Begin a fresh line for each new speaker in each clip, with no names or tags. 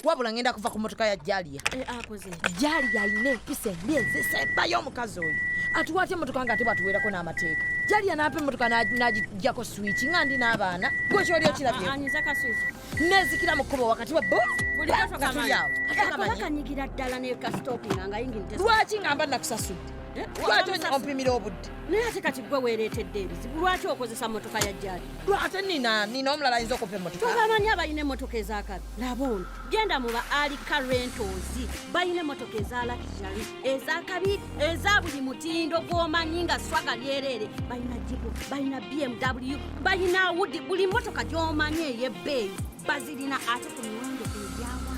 wabula ngenda kuva ku motoka ya Jalia.
Akoze.
Jalia ine pise mbienze sebayo omukazi oyo. Atuwate motoka nga tebatuwerako n'amateeka. Jalia n'ape motoka n'agijjako switch ngandi n'abaana. Gwe kyoli okirabye.
Anyizaka switch.
Nezikira mu kkubo wakati wa bo.
Buli kamanyi. Akanyigira ddala ne ka stopping nga yinginte.
Lwaki ngamba nakusasudde? Lwaki ompimira obudde?
Naye ate kati gwe weereetedde ebizibu. Lwaki okozesa motoka ya Jalia?
Ate nina omulala ayinza okupa emmotoka.
Tobamanyi abalina emmotoka ez'akabi. Laba ono. Genda mu ba Alika Rentals. Balina emmotoka eza luxury, ez'akabi, eza buli mutindo gw'omanyi nga swaga lyerere. Balina Jeep, balina BMW, balina Audi, buli mmotoka gy'omanyi ey'ebbeeyi. Bazirina ate ku miwendo egyawansi.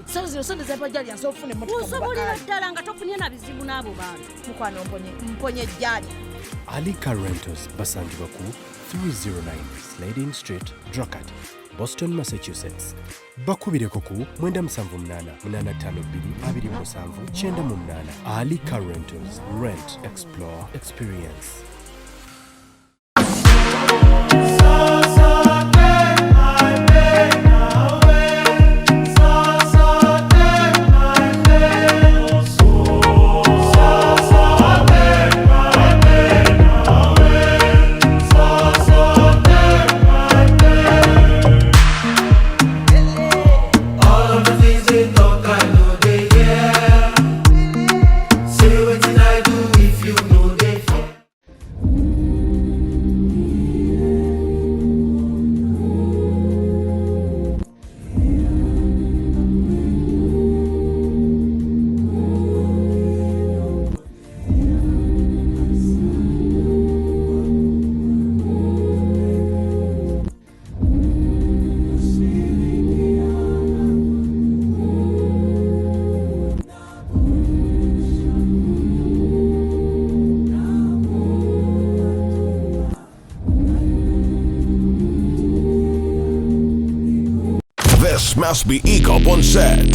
Sala zino sonde zepa Jalia nso ofune emmotoka.
Osobolera ddala nga tofunye na bizibu n'abo bantu.
Mukwano mponye Jalia.
Alika Rentals basangibwa ku 309 Slade Street, Dracut, Boston, Massachusetts. Bakubireko ku 978-852-277-98. Alika Rentals. Rent, explore, experience.
This must be ECOP on set.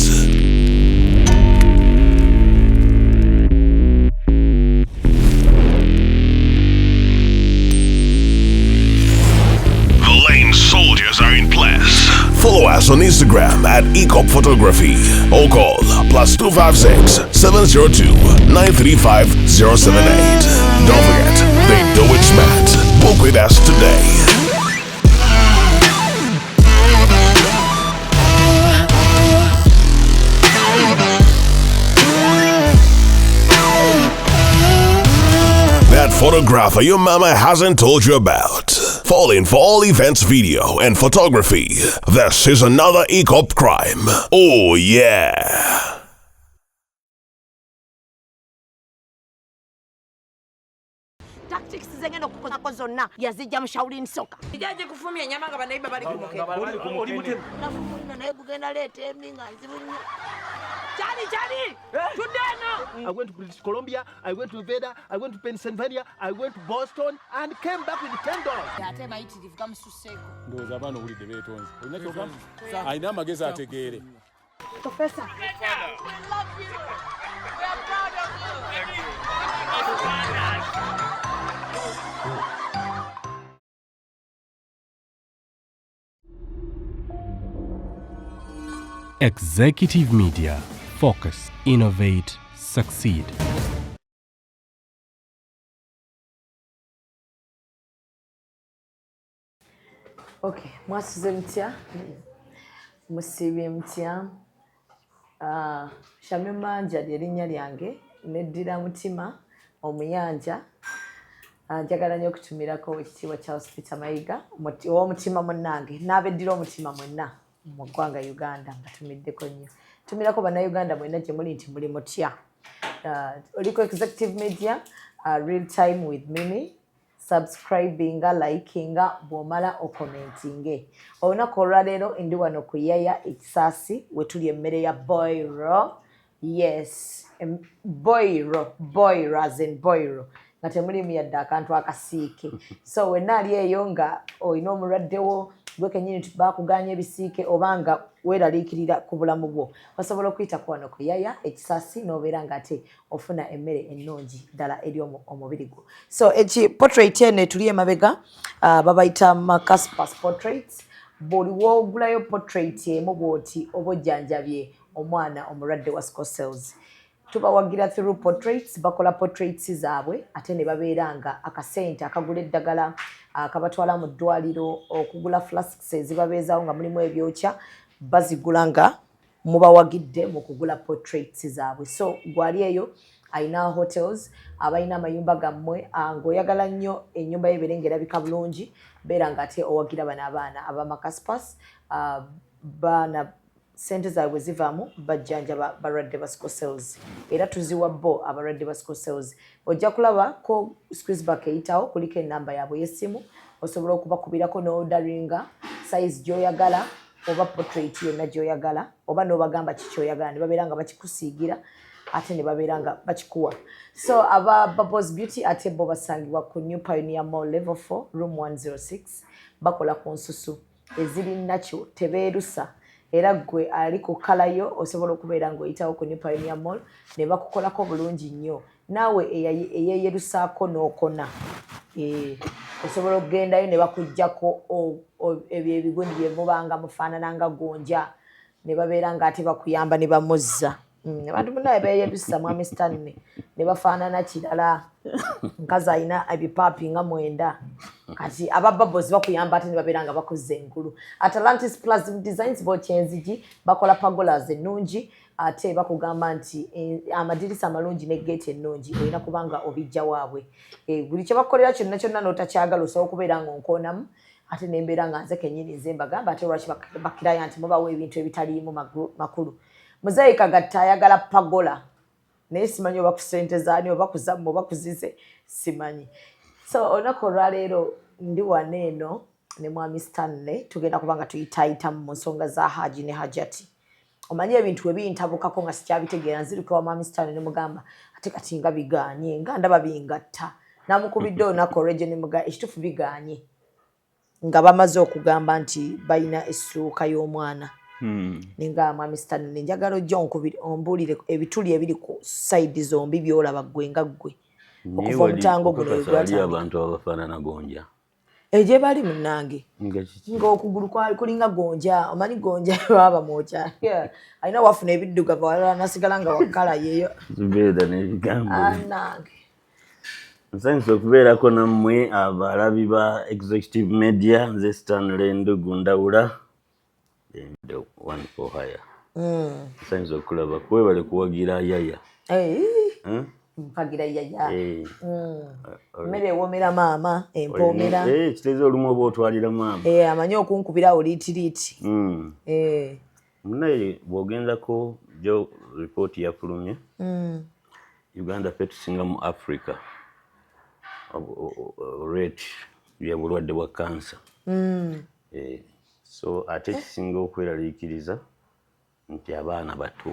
The lane soldiers are in place. Follow us on Instagram at ECOP Photography or call +256 702 935 078. Don't forget, they do it smart. Book with us today. That photographer your mama hasn't told you about. Fall in for all events, video, and photography. This is another ECOP crime. Oh yeah.
Tactics zengeno kukozako zonna yazijja mshauri nsoka. Ijaje kufumia nyama nga banaiba bali kumuke.
Oli mutemu.
Nafumulino naye kugenda leeta eminga nzibunya. Charlie! Tudeno!
I went to British Columbia, I went to Zubedah, I went to Pennsylvania, I went to Boston and came back with $10.
Ate mayitirivu gamususeko.
Ndoza abaana owulidde beetonze. Olina kyokka? Alina amagezi ategeere.
Professor. We love you. We are proud of you.
Executive Media. Focus, innovate, succeed.
Okay, mwasize mtya. Musibe mtya. Shamimanja lyerinnya lyange neddira mutima omuyanja. Njagala nnyo okutumirako ekitiibwa kya Hospital Mayiga ow'omutima munnange n'abeddira omutima mwenna mu ggwanga Uganda nga tumiddeko nnyo. Tumirako bannayuganda mwenna gye muli nti muli mutya. Oliko Executive Media, RealTime with Mimi, subscribinga, likinga, bw'omala okomentinge. Olunaku olwaleero ndi wano ku Yaya Ekisaasi wetuli emmere ya boiro. Yes, boiro as in boiro. Nga temulimu yadde akantu akasiike. So wenna ali eyo nga olina omulwaddewo gwe kennyini bakuganya ebisiike obanga weeraliikirira ku bulamu bwo osobola okuyita ku wano ku Yaya Ekisaasi n'obeera ng'ate ofuna emmere ennungi ddala eri omubiri gwo. So eki portrait eno etuli emabega babayita Macaspas portraits. buli woogulayo portrait emu bw'oti oba ojjanjabye omwana omulwadde wa sickle cells tubawagira through portraits bakola portraits zaabwe ate ne babeera nga akasente akagula eddagala akabatwala mu ddwaliro okugula flasks ezibabeezaawo nga mulimu ebyokya bazigula nga mubawagidde mu kugula portraits zaabwe so gwali eyo ayina hotels abalina amayumba gammwe ng'oyagala nnyo ennyumba y'ebeere ng'erabika bulungi beera nga ate owagira bano abaana abamakaspas baana sente zaabwe zivaamu bajjanja balwadde ba sickle cells era tuziwa bo abalwadde ba sickle cells ojja kulaba ko squeezeback eyitawo kuliko ennamba yaabwe y'essimu osobola okubakubirako n'odaringa size gy'oyagala oba portrait yonna gy'oyagala oba n'obagamba kikyoyagala ne babeera nga bakikusiigira ate ne babeera nga bakikuwa so aba Bubbles Beauty ate bo basangibwa ku New Pioneer Mall Level 4 Room 106 bakola ku nsusu eziri nakyo tebeerusa era gwe ali ku kalayo osobola okubeera ng'oyitawo ku New Pioneer Mall ne bakukolako bulungi nnyo naawe eyeeyerusaako n'okona osobola okugendayo ne bakuggyako ebyo ebigundi bye mubanga mufaanana nga gonja ne babeera nga ate bakuyamba ne bamuzza abantu munaye beeyerusa mwami Stanley ne bafaanana kirala nkazi alina ebipaapi nga 9 kati aba Bubbles bakuyamba ate ne babeera nga bakoze enkulu Atlantis Plasm Designs bokyenzigi bakola pagolas ennungi ate bakugamba nti amadirisa amalungi ne gate ennungi olina kubanga obijja waabwe buli kye bakolera kyonna kyonna n'otakyagala osobola okubeera ng'onkoonamu ate nembeera nga nze kennyini nze mbagamba ate lwaki bakiraya nti mubawo ebintu ebitaliimu makulu Muzayika gatta ayagala pagola naye simanyi oba ku ssente zaani oba kuzamu oba kuzize simanyi so olunaku olwaleero ndi wano eno ne mwami Stanley tugenda kuba nga tuyitaayitamu mu nsonga za Hajji ne Hajat omanyi ebintu we biyintabukako nga sikyabitegeera nzirika wa mwami Stanley ne mugamba ate kati nga bigaanye nga ndaba bingatta namukubidde olunaku olw'ejjo ne mugamba ekituufu bigaanye nga bamaze okugamba nti balina essuuka y'omwana ninga mwami Stanley njagala ojja ombuulire ebituli ebiri ku side zombi byolaba ggwe nga ggwe okuva omutango guno
wegwatali abantu abafaanana gonja
gye bali munnange ng'okugulu kulinga gonja omanyi gonja baba mwokya alina wafuna ebiddugavu walala nasigala nga wakala yeeyo
Zubedah n'ebigambo
nange
nsanyusa okubeerako nammwe abalabi ba Executive Media nze Stanley Ndugundawula the one for hire nsanyusa okulaba kwebale kuwagira yaya
mpagira yaya mmere ewomera maama empoomera
kitegeeza olumu oba otwalira maama
amanyi okunkubirawo liitiriiti
munaye bw'ogenzako jo ripooti yafulumye Uganda ffe tusinga mu Africa rate ya bulwadde bwa kansa so ate kisinga okweraliikiriza nti abaana bato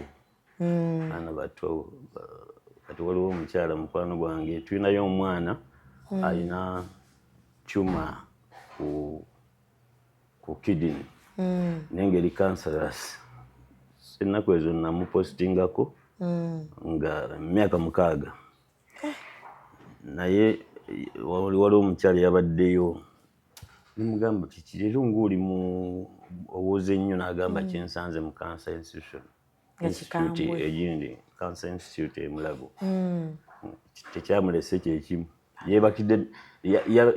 kati waliwo omukyala mukwano gwange tulinayo omwana alina tumor ku kidney naye ngeri cancerous ennaku ezo namupositingako nga myaka 6 naye waliwo omukyala yabaddeyo nimugamba kikirero ng'oli mu owooza ennyo n'agamba kyensanze mu cancer institution institute egindi cancer institute emulago tekyamulese kyekimu yeebakidde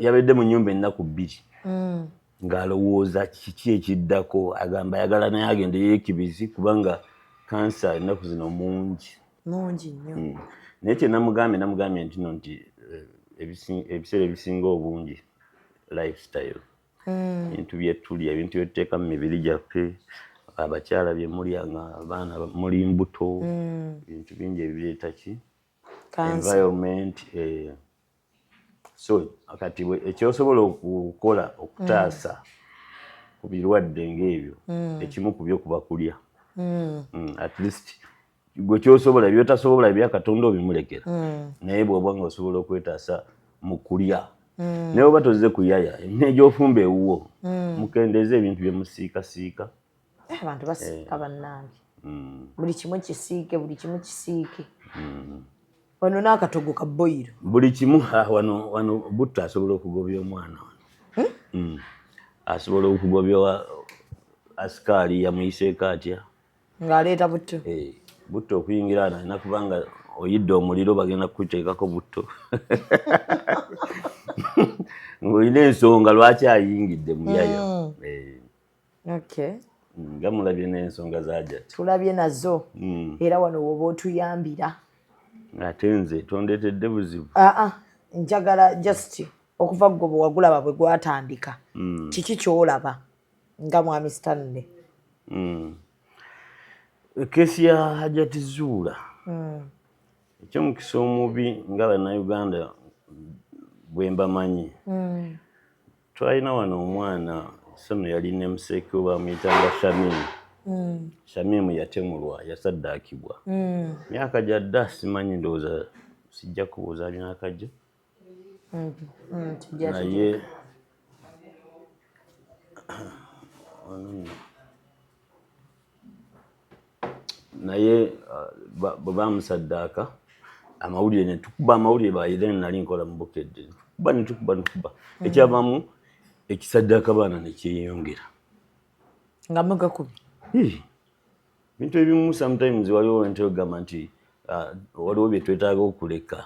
yabadde mu nnyumba ennaku 2 ng'alowooza kiki ekiddako agamba ayagala naye agende yeekibizi kubanga kansa ennaku zino mungi
nnyo
naye kye namugambye ntino nti ebiseera ebisinga obungi lifestyle ebintu byetulya ebintu byetuteeka mu mibiri gyaffe abakyala bye mulya nga abaana muli mbuto ebintu bingi ebireeta ki environment so kati ekyosobola okukola okutaasa ku birwadde ng'ebyo ekimu ku byo kuba kulya at least gwe kyosobola byotasobola ebyakatonda obimulekera naye bw'oba nga osobola okwetaasa mu kulya naye oba tozze kuyaya egyofumba ewuwo mukendeeza ebintu bye musiikasiika
abantu basiika bannange buli kimu kisiike buli kimu kisiike wano n'akatogo ka boyiro
buli kimu wano butta asobola okugobya omwana asobola okugobya askari yamuyiseeko atya
ng'aleeta butto
butto okuyingira ana alina kubanga oyidde omuliro bagenda kukuteekako butto ng'olina ensonga lwaki ayingidde muyayo. Nga mulabye n'ensonga za Hajat.
Tulabye nazo era wano woba otuyambira.
Ate nze tondeetedde buzibu.
Njagala just okuva gwe bwe wagulaba bwe gwatandika kiki ky'olaba nga mwami Stanley?
Ekesi ya Hajat Zurah ekyomukisa omubi nga bannayuganda bwe mbamanyi twalina wano omwana sono yalina emuseeke bamuyitanga Shamimu yatemulwa yasaddaakibwa myaka gyadda simanyi ndowooza sijja kubuuza myaka gye naye bwe bamusaddaaka amawulire ne tukuba amawulire bayire nali nkola mu Bukedde ne tukuba ekyavamu ekisaddaaka baana ne kyeyongera
nga mugakubi
bintu ebimu sometimes waliwo wentogamba nti waliwo bye twetaaga okuleka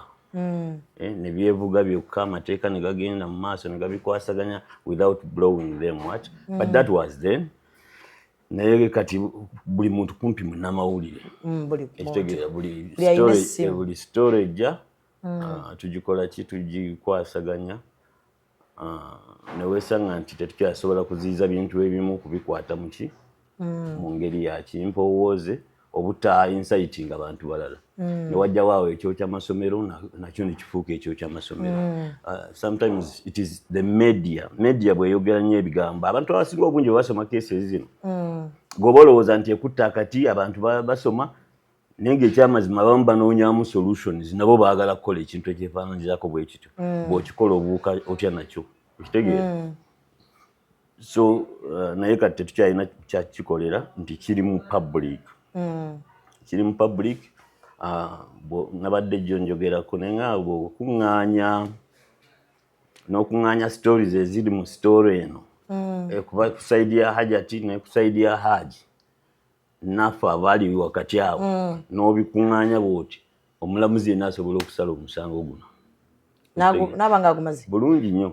ne byevuga byokka amateeka ne gagenda mu maaso ne gabikwasaganya without blowing them what but that was then. Naye kati buli muntu kumpi munnamawulire ekitegeera buli story ejja tugikola ki tugikwasaganya neweesanga nti tetukyasobola kuziyiza bintu ebimu kubikwata muki mu ngeri ya kimpowooze obuta insighting abantu balala newajjawo awo ekyo ky'amasomero nakyo nekifuuka ekyo ky'amasomero. Sometimes it is the media bweyogera nnyo ebigambo abantu abasinga obungi basoma cases zino goba olowooza nti ekutta akati abantu basoma naye ng'ekyamazima abamu banoonyamu solutions nabo baagala kukola ekintu ekyefaananyizako bwe kityo bw'okikola obuuka otya nakyo okitegeera. So naye kati tetukyalina kyakikolera nti kiri mu public nabadde jjo njogerako naye nga n'okuŋŋaanya stories eziri mu story eno kuba ku saidi ya Hajat ne ku saidi ya Hajji naffe abaali wakati awo n'obikuŋŋaanya bw'oti omulamuzi yenna asobola okusala omusango guno
n'abanga agumaze
bulungi nnyo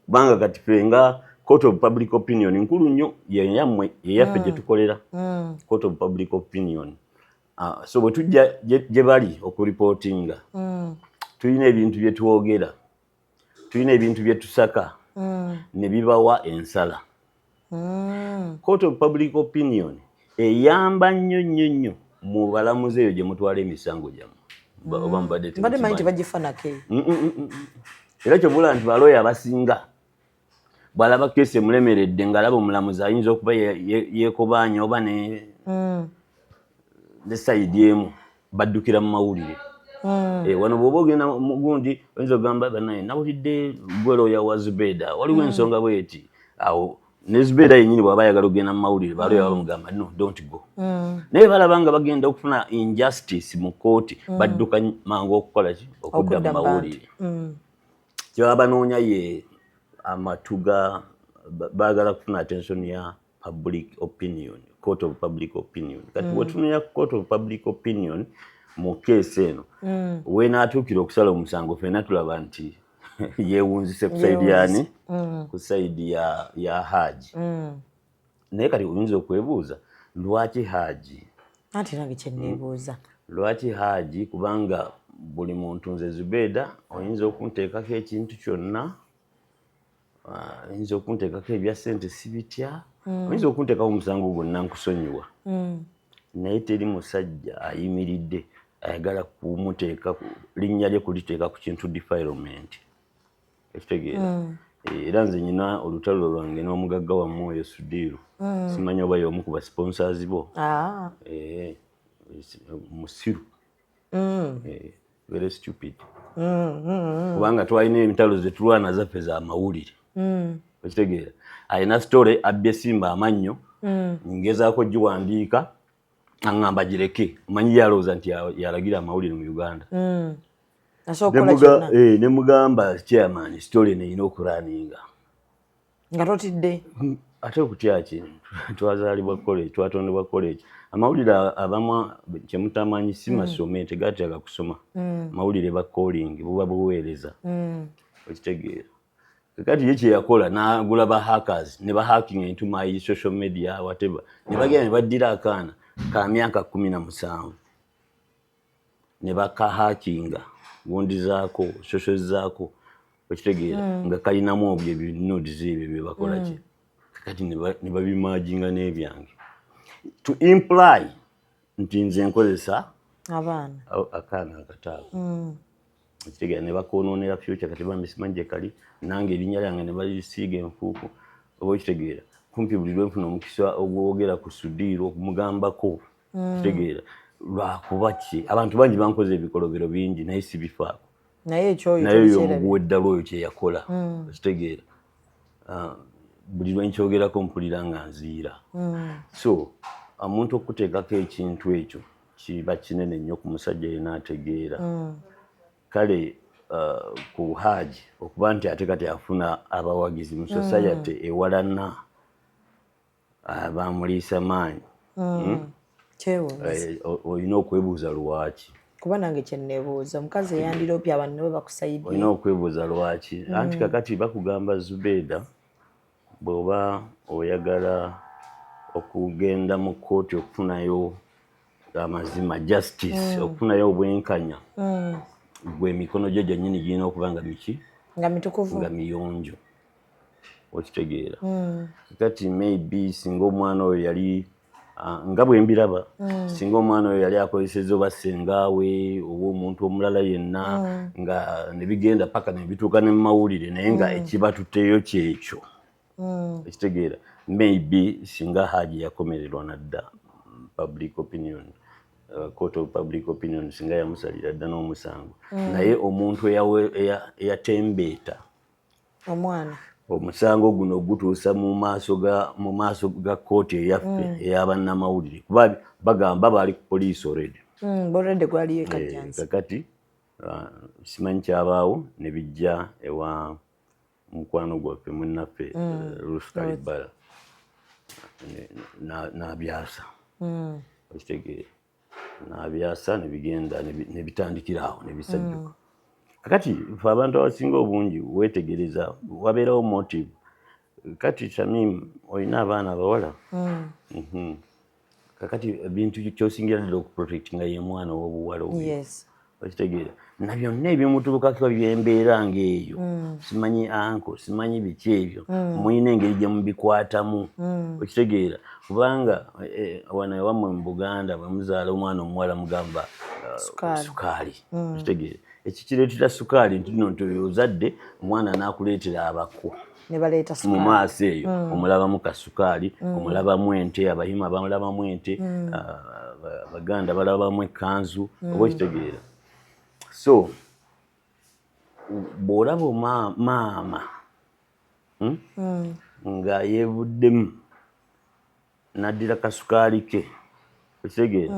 kubanga kati ffe nga court of public opinion nkulu nnyo yeyammwe yeyaffe gye tukolera court of public opinion. So bwe tujja gye bali okuripootinga tulina ebintu bye twogera tulina ebintu bye tusaka ne bibawa ensala. Court of public opinion eyamba nnyo mu balamuzi eyo gye mutwala emisango gyammwe oba mbadde
manyi tebagifanako
era kyobula nti balooya abasinga bw'alaba keesi emulemeredde ng'alaba omulamuzi ayinza okuba yeekobaanya oba ne sayidi emu baddukira mu mawulire. Wano bw'oba ogenda mugundi oyinza okugamba banaye nawulidde gwe looya wa Zubedah waliwo ensonga bweti awo ne Zubedah yennyini bw'aba ayagala okugenda mu mawulire balooya bamugamba no don't go naye balaba nga bagenda okufuna injustice mu kooti badduka mangu okukola ki okudda mu mawulire. Kyebaba banoonya ye amatuga baagala kufuna attention ya public opinion court of public opinion kati bwetunoonya court of public opinion mu keesi eno weenaatuukira okusala omusango ffenna tulaba nti yeewunzise ku saidi yani ku saidi ya Hajji naye kati oyinza okwebuuza lwaki Hajji
anti nange kyenneebuuza
lwaki Hajji kubanga buli muntu nze Zubedah oyinza okunteekako ekintu kyonna oyinza okunteekako ebya ssente sibitya oyinza okunteekako omusango gwonna nkusonyiwa naye teri musajja ayimiridde ayagala kumuteeka linnya lye kuliteeka ku kintu defilement ekitegeera. Era nze nyina olutalo lwange n'omugagga wammwe oyo Sudiru simanyi oba y'omu ku basponsors bo musiru very stupid kubanga twalina emitalo ze tulwana zaffe za mawulire ekitegeera alina story abbye Simba amannyo ngezaako giwandiika aŋŋamba gireke omanyi yalowooza nti yalagira amawulire mu Uganda ne mugamba chairman story eno erina okulaninga
nga totidde
ate okutya ki twazaalibwa college twatondebwa college amawulire abamu kyemutamanyi si masome tegatyaga kusoma mawulire ba calling buba buweereza okitegeera kakati ye kyeyakola n'agula ba hackers ne ba hacking into my social media whatever ne bagenda ne baddira akaana ka myaka 17 ne baka hackinga gundi zaako social zaako okitegeera nga kalinamu obyo nodes ebyo bye bakola ki kakati ne babimajinga n'ebyange to imply nti nze nkozesa
abaana
akaana akataako okitegeera ne bakonoonera future kati bambi simanyi gye kali nange erinnya lyange ne balisiiga enfuufu oba okitegeera kumpi buli lwe nfuna omukisa ogwogera ku sudiiro okumugambako okitegeera lwakuba ki abantu bangi bankoze ebikolobero bingi naye si bifaako
naye ekyoyo
naye omuguweddala oyo kyeyakola okitegeera buli lwe nkyogerako mpulira nga nziira so omuntu okuteekako ekintu ekyo kiba kinene nnyo ku musajja yena ategeera kale ku Hajji okuba nti ate kati afuna abawagizi mu society ewalana bamuliisa maanyi olina okwebuuza lwaki
kuba nange kyenneebuuza omukazi eyandiropya abantu nabo bakusaidde
olina okwebuuza lwaki anti kakati bakugamba Zubedah bw'oba oyagala okugenda mu kkooti okufunayo amazima justice okufunayo obwenkanya gwe emikono gyo gyennyini girina okuba nga miki
nga mitukuvu
nga miyonjo okitegeera kati maybe singa omwana oyo yali nga bwe mbiraba singa omwana oyo yali akozesezza oba sengaawe oba omuntu omulala yenna nga ne bigenda paka ne bituuka ne mu mawulire naye nga ekibatutteyo kyekyo ekitegeera maybe singa Hajji yakomererwa nadda public opinion court of public opinion singa yamusalira dda n'omusango naye omuntu eyatembeeta
omwana
omusango guno gutuusa mu maaso ga kkooti eyaffe ey'abannamawulire kuba bagamba baali ku poliisi
already gwaliyo ekajjansi
kakati simanyi kyabaawo ne bijja ewa mukwano gwaffe munnaffe Ruth Kalibala n'abyasa okitegeera n'abyasa ne bigenda ne bitandikira awo ne bisajjuka kakati fe abantu abasinga obungi weetegereza wabeerawo motive kati Shamim olina abaana abawala kakati ebintu kyosingira ddala okuprotect nga ye mwana w'obuwala okitegeera na byonna ebimutuukako byembeera ng'eyo simanyi anko simanyi biki ebyo muyina engeri gye mubikwatamu okitegeera kubanga wano ewammwe mu Buganda bwemuzaala omwana omuwala mugamba sukaali okitegeera ekikireetera sukaali nti nno nti ozadde omwana n'akuleetera abako mu maaso eyo omulabamu kasukaali omulabamu ente abayima bamulabamu ente Abaganda balabamu ekkanzu oba okitegeera so bw'olaba maama nga yeebuddemu n'addira kasukaali ke okitegeera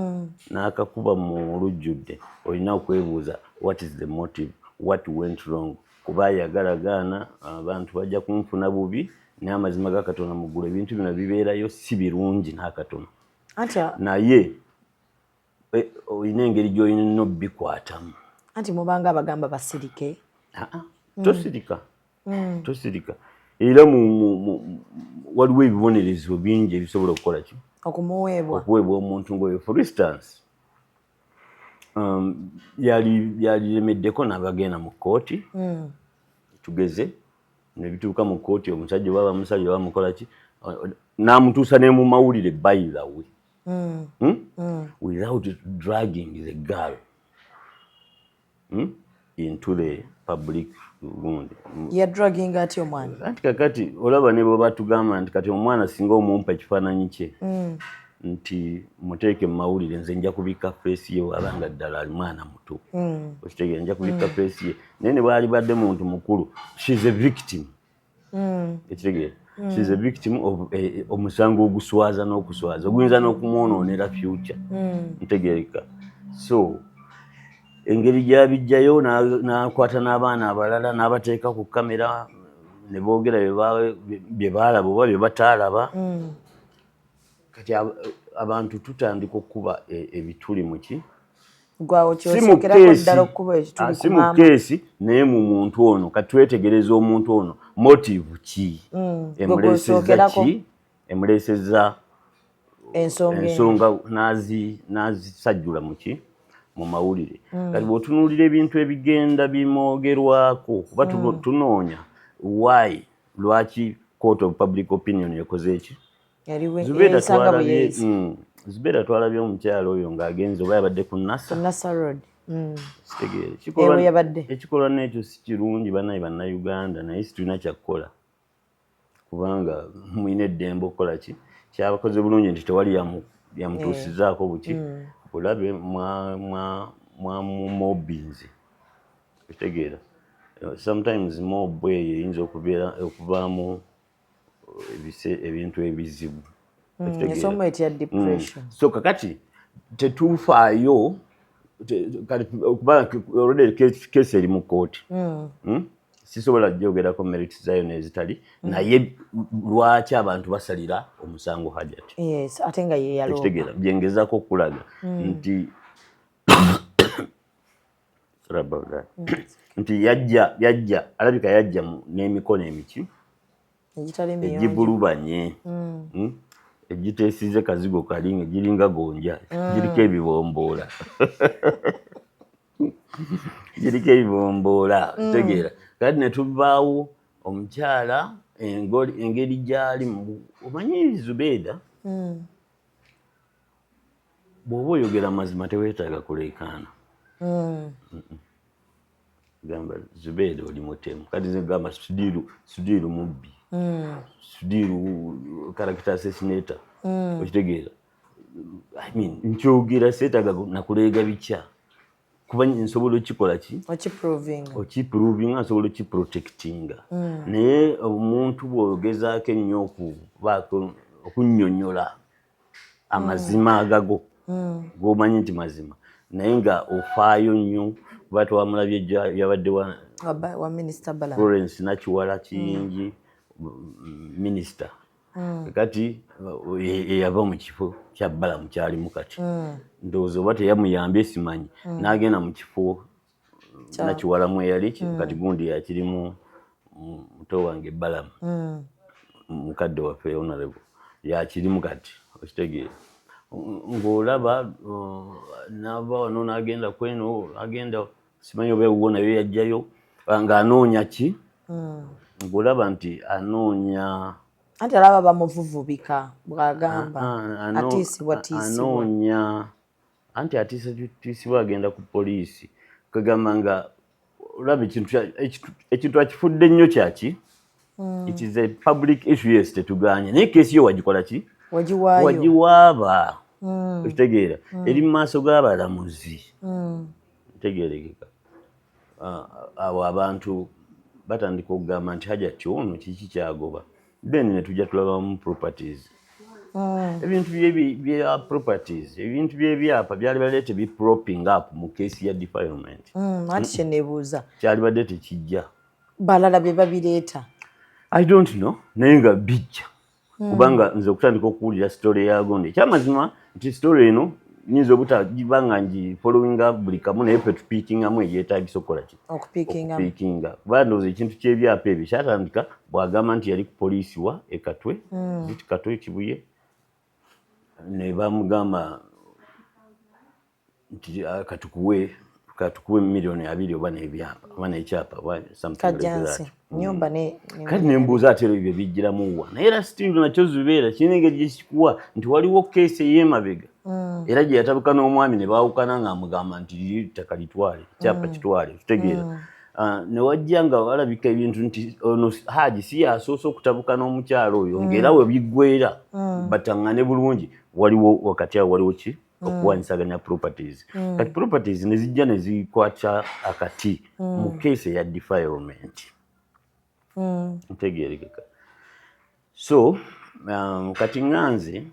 n'akakuba mu lujjudde olina okwebuuza what is the motive what went wrong kuba yagalagaana abantu bajja kunfuna bubi n'amazima ga Katonda mu ggulu ebintu bino bibeerayo si birungi n'akatono naye olina engeri gy'olina obbikwatamu
anti mubanga abagamba basirike
tosirika era waliwo ebibonerezo bingi ebisobola okukola ki okuweebwa omuntu ng'oyo for instance yaliremeddeko n'abagenda mu kkooti tugeze ne bituuka mu kkooti omusajja oba bamusajja bamukola ki n'amutuusa ne mu mawulire by the way without dragging the girl into the public gundi
dragging atyo omwana
anti kakati olaba ne bwe batugamba nti kati omwana singa omumpa ekifaananyi kye nti muteeke mu mawulire nze nja kubika feesi ye wabanga ddala ali mwana muto okitegeera nja kubika feesi ye naye ne bwali badde muntu mukulu she's a victim ekitegeera she's a victim of omusango oguswaza n'okuswaza oguyinza n'okumwonoonera future ntegeereka so engeri gy'abijjayo n'akwata n'abaana abalala n'abateeka ku kamera ne boogera bye baalaba oba bye bataalaba. Kati abantu tutandika okuba ebituli mu ki
gwawo kyosookerako ddala okuba ekituli ku maama.
Si mu keesi naye mu muntu ono kati twetegereza omuntu ono motive ki emuleeseza ki emuleeseza ensonga n'azisajjula mu ki mu mawulire. Kati bw'otunuulira ebintu ebigenda bimwogerwako kuba tunoonya why lwaki court of public opinion ekoze eki. Zubedah twalabye omukyalo oyo ng'agenze oba yabadde ku Nasa
Road.
Ekikolwa n'ekyo si kirungi bannayuganda naye situlina kyakukola kubanga mwine eddembe okukola ki kyabakoze bulungi nti tewali yamutuusizaako buki bulabe mwamumobinze ekitegeera. Sometimes mob eyo eyinza okuvaamu ebintu ebizibu. So kakati tetuufaayo already case eri mu kooti. Sisobola gyogerako merits zayo n'ezitali naye lwaki abantu basalira omusango Hajat.
Ate nga ye yalooba.
Ekitegeera byengezaako okulaga nti nti yajja alabika yajja n'emikono emiki egibulubanye egiteesize kazigo kalinga giringa gonja giriko ebibomboola tegeera. Kati ne tuvaawo omukyala engeri gy'ali omanyi Zubedah bw'oba oyogera mazima teweetaaga kuleekaana. Gamba Zubedah oli mutemu kati ngamba Sudiru mubbi Sudiru character assassinator okitegeera. I mean nkyogera seetaaga nakuleega bikya kuba nsobola okikola ki okiprovinga nsobola okiprotectinga naye omuntu bw'ogezaako ennyo okunnyonnyola amazima agago g'omanyi nti mazima naye nga ofaayo nnyo kuba twamulabye yabadde wa Minister Florence Nakiwala Kiyingi Minister kati yava mu kifo kya Balamu kyalimu kati ndowooza oba teyamuyambye simanyi n'agenda mu kifo Nakiwala mwe yali kati gundi yakirimu muto wange Balamu mukadde waffe honorable yakirimu kati okitegeera. Ng'olaba n'ava wano n'agenda kweno agenda simanyi oba ewuwo nayo yajjayo ng'anoonya ki ng'olaba nti anoonya
anti alaba bamuvuvubika bw'agamba atiisibwa
anoonya anti atiisibwa agenda ku poliisi kagamba nga olaba ekintu akifudde nnyo kyaki it is a public issue yes tetuganye naye keesi yo wagikola ki wagiwaaba okitegeera eri mu maaso g'abalamuzi tegeerekeka. Abo abantu batandika okugamba nti Hajat ono kiki kyagoba then ne tujja tulabamu properties ebintu bya properties ebintu by'ebyapa byali badde bipropping up mu keesi ya defilement
anti kyeneebuuza
kyali badde tekijja
balala bye babireeta
I don't know naye nga bijja kubanga nze okutandika okuwulira story yagonde ekyamazima nti story eno nyinza obutagiba nga followinga buli kamu naye fe tupiikingamu ebyetaagisa okukola ki okupiikinga kuba ndowooza ekintu ky'ebyapa ebyo kyatandika bw'agamba nti yali ku poliisi wa Ekatwe ziti Katwe Kibuye ne bamugamba nti katukuwe miliyoni 2 oba n'ebyapa oba n'ekyapa kati nembuuza ate ebyo bijjiramu wa naye era still nakyo Zubedah kirina engeri gyekikuwa nti waliwo keesi ey'emabega era gye yatabuka n'omwami ne baawukana ng'amugamba nti ttaka litwale ekyapa kitwale tutegeera ne wajja nga walabika ebintu nti ono Hajji si yasoose okutabuka n'omukyalo oyo ng'era we biggweera bataŋŋane bulungi waliwo wakati awo waliwo ki okuwanyisaganya properties kati properties ne zijja ne zikwata akati mu keesi eya defilement ntegeerekeka. So kati nganze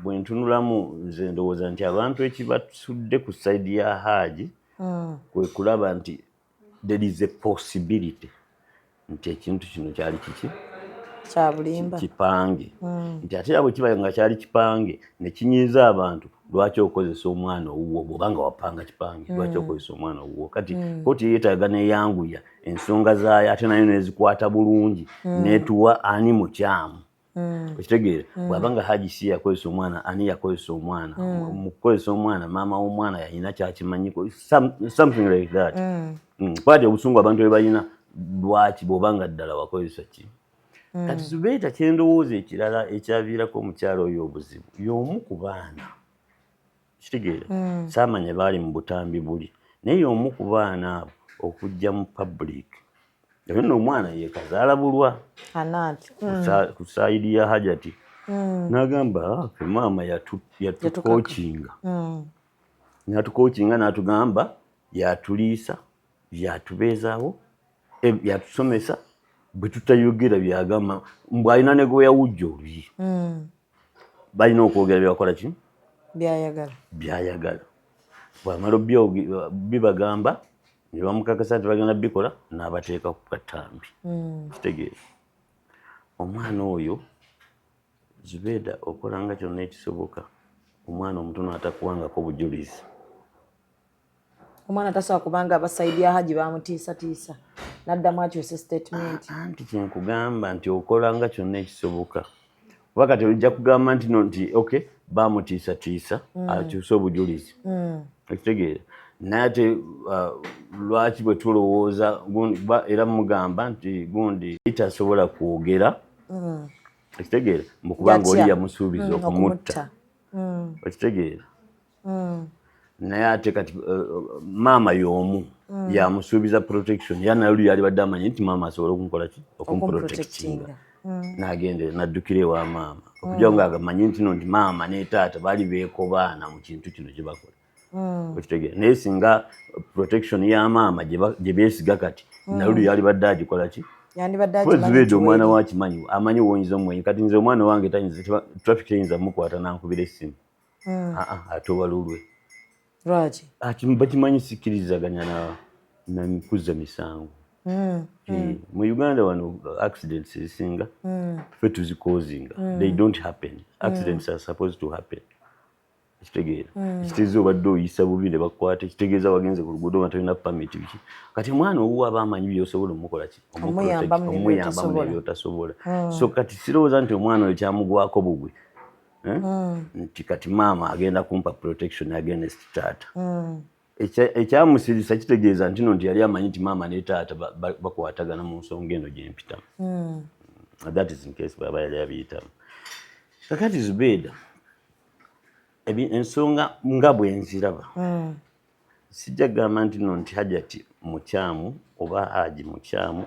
bwe ntunulamu nze ndowooza nti abantu ekibatudde ku side ya Hajji kwe kulaba nti there is a possibility nti ekintu kino kyali kiki
kya bulimba
kipange nti ate abo kiba nga kyali kipange ne kinyiza abantu lwaki okozesa omwana owuwo bw'obanga wapanga kipange lwaki okozesa omwana owuwo kati kooti yeetaaga neyanguya ensonga zaayo ate nayo nezikwata bulungi netuwa ani mukyamu okitegeera bw'abanga Hajji si yakozesa omwana ani yakozesa omwana mu kukozesa omwana maama w'omwana yalina kyakimanyiko something like that kwati obusungu abantu bwe balina lwaki bw'obanga ddala wakozesa ki kati Zubedah kyendowooza ekirala ekyaviirako omukyalo oyo obuzibu y'omu ku baana kitegeera saamanya baali mu butambi buli naye y'omu ku baana abo okujja mu public eyo nno omwana yeekazaala bulwa ku saayidi ya Hajat n'agamba fe maama yatukokinga n'atugamba yatuliisa yatubeezaawo yatusomesa bwe tutayogera byagamba mbw'alina ne gwe yawujja oluyi balina okwogera byakola ki byayagala bw'amala bibagamba ne bamukakasa nti bagenda bikola n'abateeka ku katambi kitegeera omwana oyo Zubedah okolanga kyonna ekisoboka omwana omutono atakuwangako bujulizi
omwana tasobola kubanga abasayidi ya Hajji bamutiisatiisa n'addamu akyusa statement
anti kyenkugamba nti okolanga kyonna ekisoboka kuba kati ojja kugamba nti no nti okay bamutiisatiisa akyusa obujulizi okitegeera naye ate lwaki bwe tulowooza era mugamba nti gundi tasobola kwogera okitegeera mukubanga oli yamusuubiza okumutta okitegeera naye ate kati maama y'omu yamusuubiza protection era naye yali badde amanyi nti maama asobola okumukola ki okumuprotectinga n'agendera n'addukira ewa maama okujja nga amanyi nti no nti maama ne taata baali beekobaana mu kintu kino kye bakola okitegeera naye singa protection ya maama gye beesiga kati naye yali badde agikola ki Zubedah omwana wakimanyi amanyi wonyiza omwenyi kati nze omwana wange tayinza traffic teyinza mukwata nankubira essimu ate obalulwe bakimanyi sikkirizaganya nakuzza misango mu Uganda wano accidents ezisinga ffe tuzikozinga they don't happen accidents are supposed to happen kitegeera ekitegeeza obadde oyisa bubi ne bakwata ekitegeeza wagenze ku luguudo nga talina pamiti biki kati mwana owuwo aba amanyi byosobola omukola ki omuyambamu nebyotasobola so kati sirowooza nti omwana oyo kyamugwako bugwe nti kati maama agenda kumpa protection against taata ekyamusirisa kitegeeza nti no nti yali amanyi nti maama ne taata bakwatagana mu nsonga eno gyempitamu that is in case baba yali abiyitamu kakati Zubedah ensonga nga bwe nziraba sijja kugamba nti no nti Hajat mukyamu oba Hajji mukyamu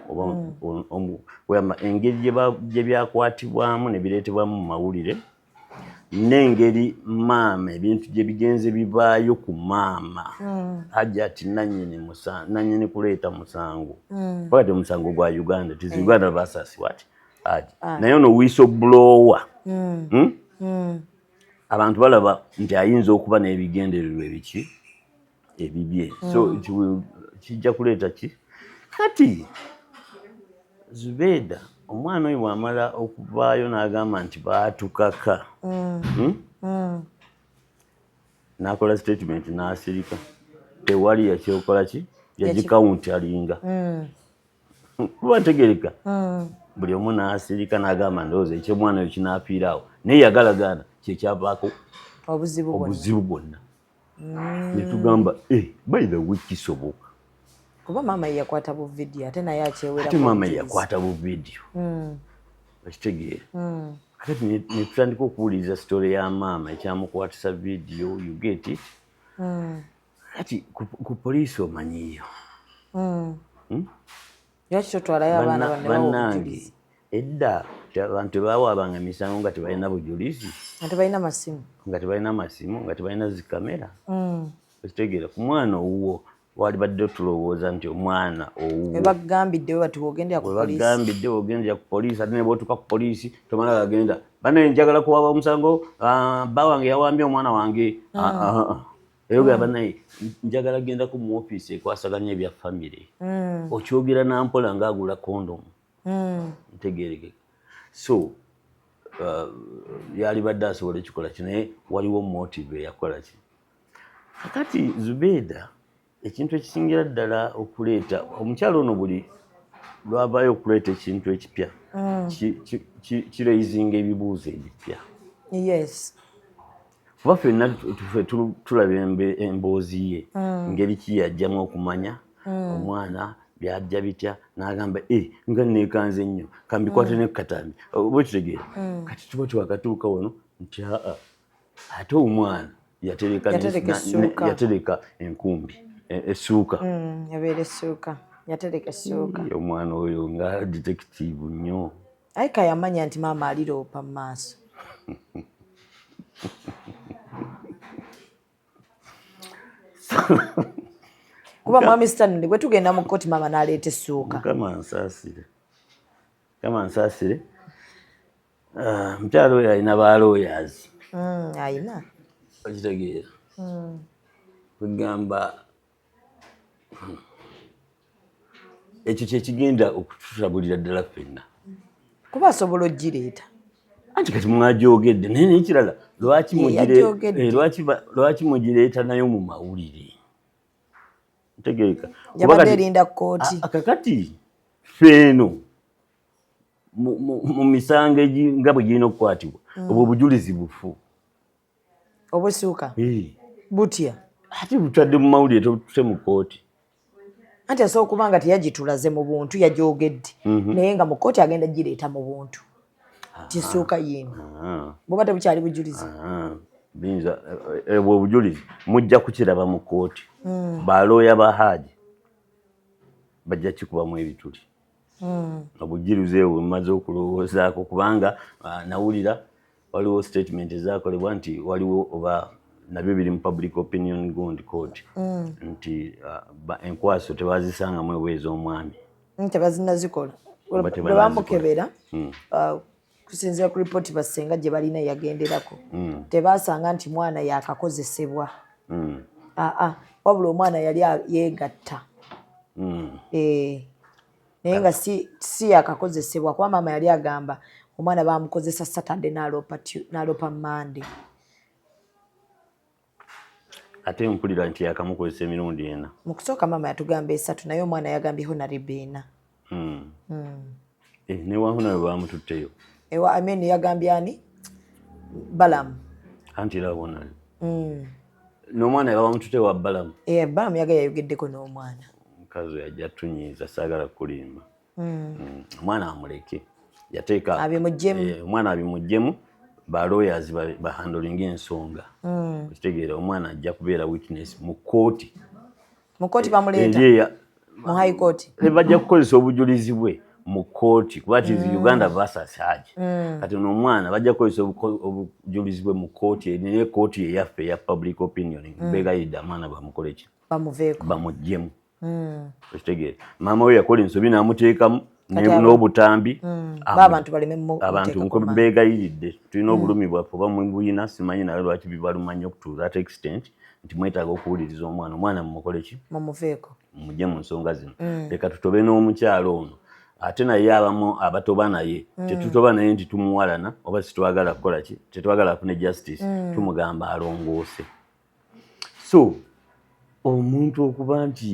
oba engeri gye byakwatibwamu ne bireetebwamu mu mawulire n'engeri maama ebintu gye bigenze bibaayo ku maama Hajat nannyini kuleeta musango pakati omusango gwa Uganda ti Uganda versus what Hajji naye ono whistleblower abantu balaba nti ayinza okuba n'ebigendererwa ebiki ebibye so kijja kuleeta ki kati Zubedah omwana oyo bw'amala okuvaayo n'agamba nti baatukaka n'akola statement n'asirika tewali yakyokola ki yagikawuntalinga kuba ntegereka buli omu n'asirika n'agamba ndowooza ekyomwana oyo kinaafiiraawo naye yagalagaana kyekyavaako obuzibu bwonna netugamba bayina wekisoboka
kuba maama yakwata bu video ate naye akyewera
ate maama yakwata bu video okitegeera kati netutandika okuwuliriza story ya maama ekyamukwatisa video you get it kati ku poliisi omanyiyo
lwaki totwalayo abaana
bannange edda abantu tebawaabanga misango nga tebalina bujulizi
nga tebalina masimu nga tebalina zikamera okitegeera ku mwana owuwo wali badde tulowooza nti omwana owuwo webagambidde
wogendera ku poliisi ate ne bootuka ku poliisi tomala gagenda bane njagala kuwaba omusango bba wange yawambye omwana wange eyogera banaye njagala genda ku mu ofiisi ekwasaganya ebya famire okyogera nampola ngaagula kondomu ntegeerekeka so yali badde asobola ekikola ki naye waliwo motive eyakola ki kakati Zubedah ekintu ekisingira ddala okuleeta omukyalo ono buli lwavaayo okuleeta ekintu ekipya kiraizinga ebibuuzo ebipya
yes
kuba ffenna tulaba emboozi ye ngeri ki yajjamu okumanya omwana byajja bitya n'agamba nga neekanze ennyo kambikwate n'ekukatambi oba kitegeera kati tuba twakatuuka wano nti ate omwana yatereka enkumbi essuuka
yabeera essuuka yatereka essuuka
omwana oyo nga detective nnyo
aye kayamanya nti maama aliroopa mu maaso kuba mwami Stanley bwe tugenda mu kkooti maama n'aleeta essuuka
kama nsaasire mukyalo oyo alina ba lawyers
ayina
okitegeera kugamba ekyo kyekigenda okututabulira ddala ffenna
kuba asobola ogireeta
anti kati mwagyogedde naye nekirala lwaki mugireeta nayo mu mawulire ntegeeka
yabadde erinda kkooti
akakati feeno mu misango nga bwe girina okukwatibwa obwo obujulizi bufu
obwessuuka butya
ate butwadde mu mawulire tute mu kkooti
anti asobola okuba nga teyagitulaze mu buntu yagyogedde naye nga mu kkooti agenda gireeta mu buntu kissuuka yino bwoba tebukyali bujulizi
binza ebwo obujulizi mujja kukiraba mu kkooti balooya ba Hajji bajja kikubamu ebituli obujulizi ebwo bumaze okulowoozaako kubanga nawulira waliwo statement ezakolebwa nti waliwo oba nabyo biri mu public opinion gundi court nti enkwaso tebazisangamu ebwezo omwami
tebazinazikola bwe bamukebera kusinziira ku ripooti bassenga gye balina yagenderako tebasanga nti mwana yakakozesebwa wabula omwana yali yeegatta naye nga si yakakozesebwa kuba maama yali agamba omwana bamukozesa Saturday n'alopa Monday
ate mpulira nti yakamukozesa emirundi ena
mu kusooka maama yatugamba 3 naye omwana yagambye Honorable 4
ne wahona we bamututteyo
yagambye ani Balamu
anti labona n'omwana yabamututte wa Balamu
Balamu yaga yayogeddeko n'omwana
mukazi yajja tunyiiza saagala kulimba omwana amuleke yateeka omwana abimuggyemu ba lawyers bahandolinga ensonga okitegeera omwana ajja kubeera witness mu kkooti
bamuleeta mu high court
bajja kukozesa obujulizi bwe mu kkooti kuba tizi Uganda versus Hajji kati n'omwana bajja kukozesa obujulizi bwe mu kkooti naye kkooti eyaffe eya public opinion beegayidde amwana bamukoleki
bamuveeko
bamuggyemu okitegeera maama we yakola ensobi n'amuteekamu n'obutambi abantu beegayiridde tulina obulumi bwaffe oba mubuyina simanyi naye lwaki bibaluma nnyo to that extent nti mwetaaga okuwuliriza omwana mumukoleki
mumuveeko
mujje mu nsonga zino leka tutobe n'omukyalo ono ate naye abamu abatoba naye tetutoba naye nti tumuwalana oba situwagala kukola ki tetwagala afune justice tumugamba alongoose so omuntu okuba nti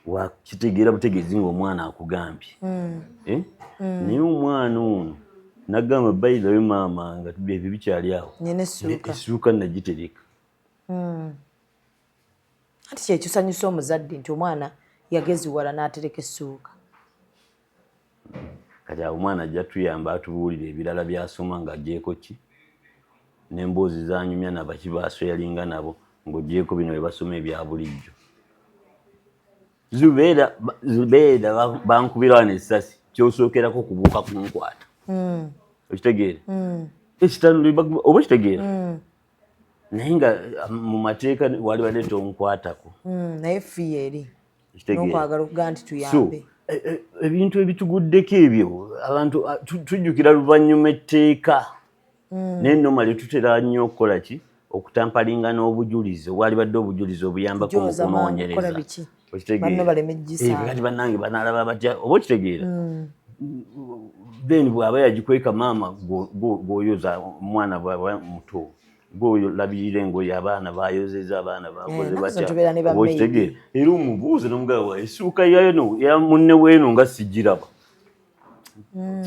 wakitegeera butegeezi ng'omwana akugambye naye omwana ono nagamba bayilayo maama nga ebyo bikyali awo essuuka nagitereka
ati kyekisanyusa omuzadde nti omwana yageziwala n'atereka essuuka
kati awo omwana ajja tuyamba atubuulira ebirala byasoma ng'agyeko ki n'emboozi zanyumya nabaki basoyalinga nabo ng'ogyeko bino bye basoma ebya bulijjo Zubedah bankubira wano essasi kyosookerako kubuuka kunkwata okitegeera oba okitegeera naye nga mu mateeka wali badde tonkwatako
naye fiye eri n'okwagala okugaa nti tuyambe
ebintu ebituguddeko ebyo abantu tujjukira luvannyuma etteeka naye normally tutera nnyo okukola ki okutampalinga n'obujulizi wali badde obujulizi obuyambako mu kunoonyereza kati bannange banaalaba batya oba okitegeera then bwaba yagikweka mama goyoza omwana bwaba muto labirira engoye abaana bayozeza abaana bakoze batya okitegere era omubuuze n'omugabo essuuka yayo ya munne weeno nga sigiraba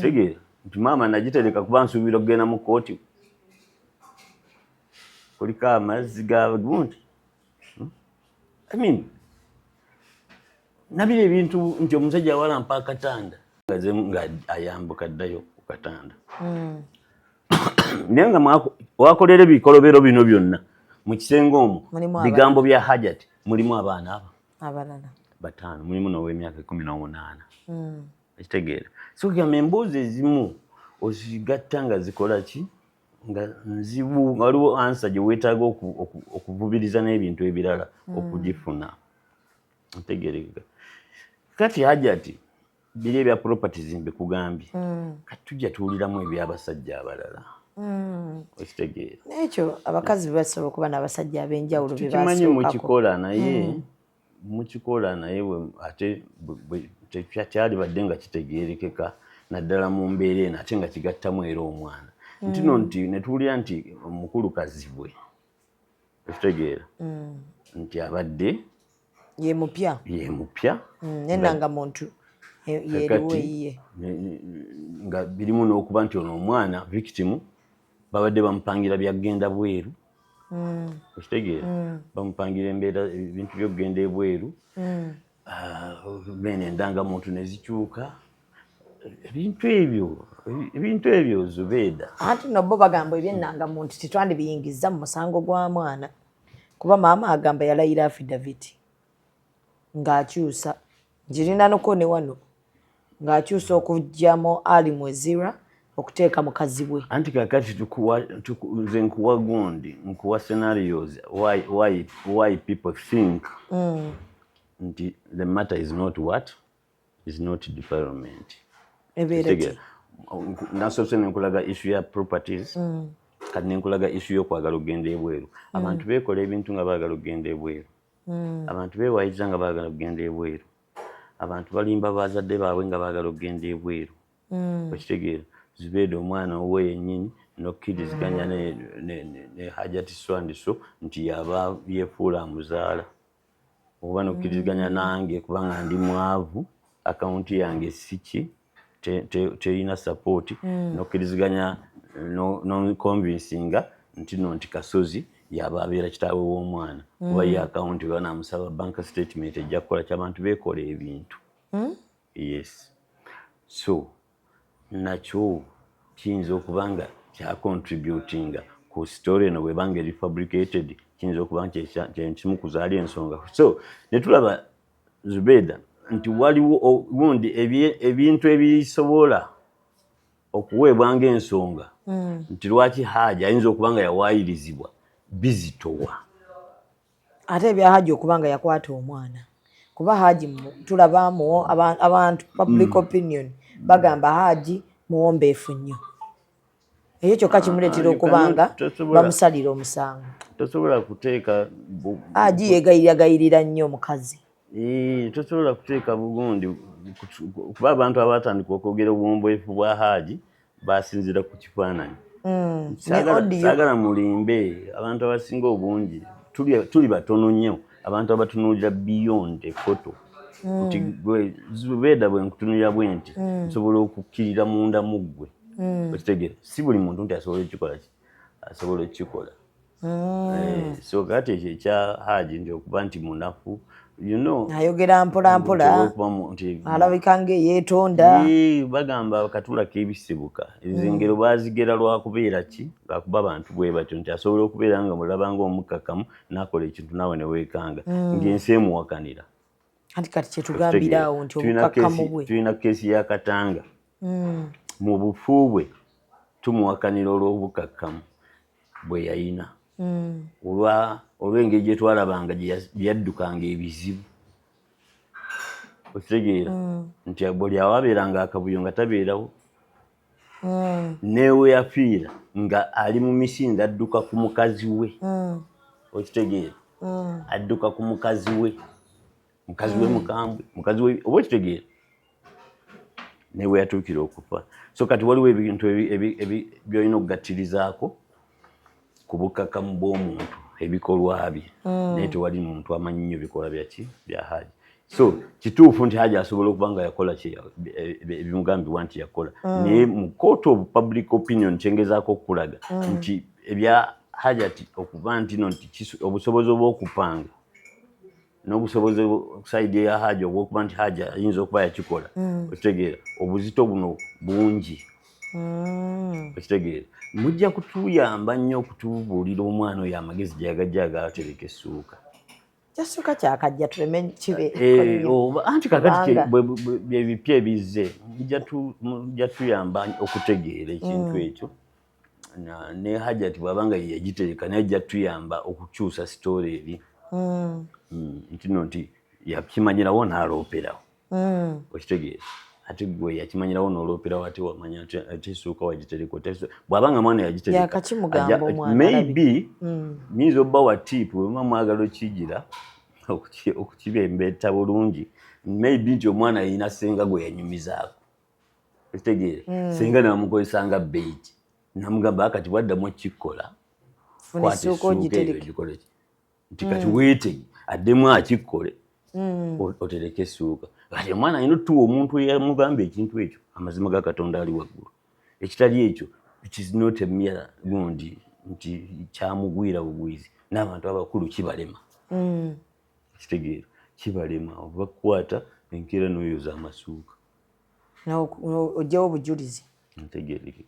tegere nti maama nagitereka kuba nsuubira okugenda mu kooti kuliko amazzi gagundi nabira ebintu nti omusajja awalampa akatanda nga ayambuka ddayo ku katanda naye nga wakolera ebikolobero bino byonna mu kisenge omwo bigambo bya Hajat mulimu abaana
abalala
5 mulimu n'ow'emyaka 18 ekitegeera so kugamba emboozi ezimu ozigatta nga zikola ki nga nzibu waliwo ansa gye weetaaga okuvubiriza n'ebintu ebirala okugifuna ntegereka kati Hajat biri ebya properties mbikugambye kati tujja tuwuliramu ebyabasajja abalala ekitegeera
ekyo abakazi basobola okuba n'abasajja ab'enjawulo
tukimanyi mukikola naye ate tekyali badde nga kitegeerekeka naddala mu mbeera eno ate nga kigattamu era omwana ntino nti netuwulira nti omukulukazi bwe ekitegeera nti abadde
ye mupya nenanga muntu yeriwo yiye
nga birimu n'okuba nti ono omwana victim babadde bamupangira byagenda bweru ekitegeera bamupangira embeera ebintu byokugenda ebweru bene endangamuntu nezikyuka ebintu ebyo Zubedah
anti nabo bagamba ebyennangamuntu titwandibiyingiza mu musango gwa mwana kuba maama agamba yalayira affidavit ng'akyusa njirina noko ne wano ng'akyusa okuggyamo ali mwezira okuteeka mukazi we
anti kakati nze nkuwa gundi nkuwa scenarios why people think nti the matter is not development nasobose nenkulaga issue ya properties kati nenkulaga issue y'okwagala okugenda ebweru abantu beekola ebintu nga baagala okugenda ebweru abantu beewayiriza nga baagala okugenda ebweru abantu balimba bazadde baabwe nga baagala okugenda ebweru okitegeera Zubedah omwana owe yennyini n'okkiriziganya ne Hajat Swandiso nti yaba yeefuula amuzaala oba n'okkiriziganya nange kubanga ndi mwavu akawunti yange siki terina support n'okkiriziganya n'convincinga nti Kasozi yaba abeera kitaawe w'omwana kuba ye akawunti oba namusaba bank statement ejja kukola ky'abantu beekola ebintu yes so nakyo kiyinza okuba nga kyacontributinga ku story eno bwebanga eri fabricated kiyinza okuba kyekimu kuzaali ensonga so netulaba Zubedah nti waliwo gundi ebintu ebisobola okuweebwa ng'ensonga nti lwaki Hajji ayinza okuba nga yawaayirizibwa bizitowa
ate ebya Hajji okuba nga yakwata omwana kuba Hajji tulabamu abantu public opinion bagamba Hajji muwombeefu nnyo ekyo kyokka kimuleetera okuba nga bamusalira omusango
tosobola kuteeka
Hajji yeegayiragayirira nnyo omukazi
tosobola kuteeka bugundi kuba abantu abatandika okwogera obuwombeefu bwa Hajji basinzira ku kifaananyi saagala mulimbe abantu abasinga obungi tuli batono nnyo abantu abatunuulira beyond photo nti Zubedah bwe nkutunulira bwe nti nsobola okukkirira munda mu ggwe okitegeera si buli muntu nti asobola okukikola so kati ekyo ekya Hajji nti okuba nti munafu
ayogera mpolampola alabika ng'eyeetonda
bagamba akatula k'ebisibuka ezengero baazigera lwakubeera ki lwakuba abantu bwe batyo nti asobola okubeera nga mulaba ng'omukkakkamu n'akola ekintu naawe ne weekanga ng'ensi emuwakanira
anti kati kyetugambira awo nti obukakkamu bwe
tulina keesi ya Katanga mu bufu bwe tumuwakanira olw'obukakkamu bwe yayina olw'engeri gye twalabanga gye yaddukanga ebizibu okitegeera nti buli awabeeranga akabuyo nga tabeerawo newe yafiira nga ali mu misinde adduka ku mukazi we okitegeera adduka ku mukazi we mukambwe mukazi we oba okitegeera ne we yatuukira okufa. So kati waliwo ebintu by'olina okugattirizaako ku bukkakkamu bw'omuntu ebikolwa bye naye tewali muntu amanyi nnyo bikolwa bya Hajji. So kituufu nti Hajji asobola okuba nga yakola ebimugambibwa nti yakola naye mu court of public opinion kyengezaako okulaga nti ebya Hajat okuba ntino nti obusobozi obw'okupanga n'obusobozi side ya Hajji obw'okuba nti Hajji ayinza okuba yakikola okitegeera obuzito buno bungi okitegeera mujja kutuyamba nnyo okutubuulira omwana oyo amagezi gyagajja agatereka essuuka
kyassuuka kyakajja tuleme kibe
anti kakati byebipya ebizze mujja tuyamba okutegeera ekintu ekyo ne Hajat bw'abanga yagitereka naye ajja tuyamba okukyusa sitoori eri ntino nti yakimanyirawo n'alooperawo okitegeera ate gwe yakimanyirawo n'olooperawo ate wamanya ate essuuka wagitereka bw'abanga mwana yagitereka maybe muyinza obba wa tiipu wema mwagala okigira okukibembeta bulungi maybe nti omwana yalina senga gwe yanyumizaako okitegeera senga namukozesanga beigi namugamba kati bwaddamu okikola kwata essuuka eyo gikole nti kati weetege addemu akikole otereke essuuka kati omwana alina otuwa omuntu eyamugamba ekintu ekyo amazima ga Katonda ali waggulu ekitali ekyo it is not a mere gundi nti kyamugwira bugwizi n'abantu abakulu kibalema kitegeera kibalema obakukwata enkeera n'oyoza amasuuka
ojjawo obujulizi
ntegeereke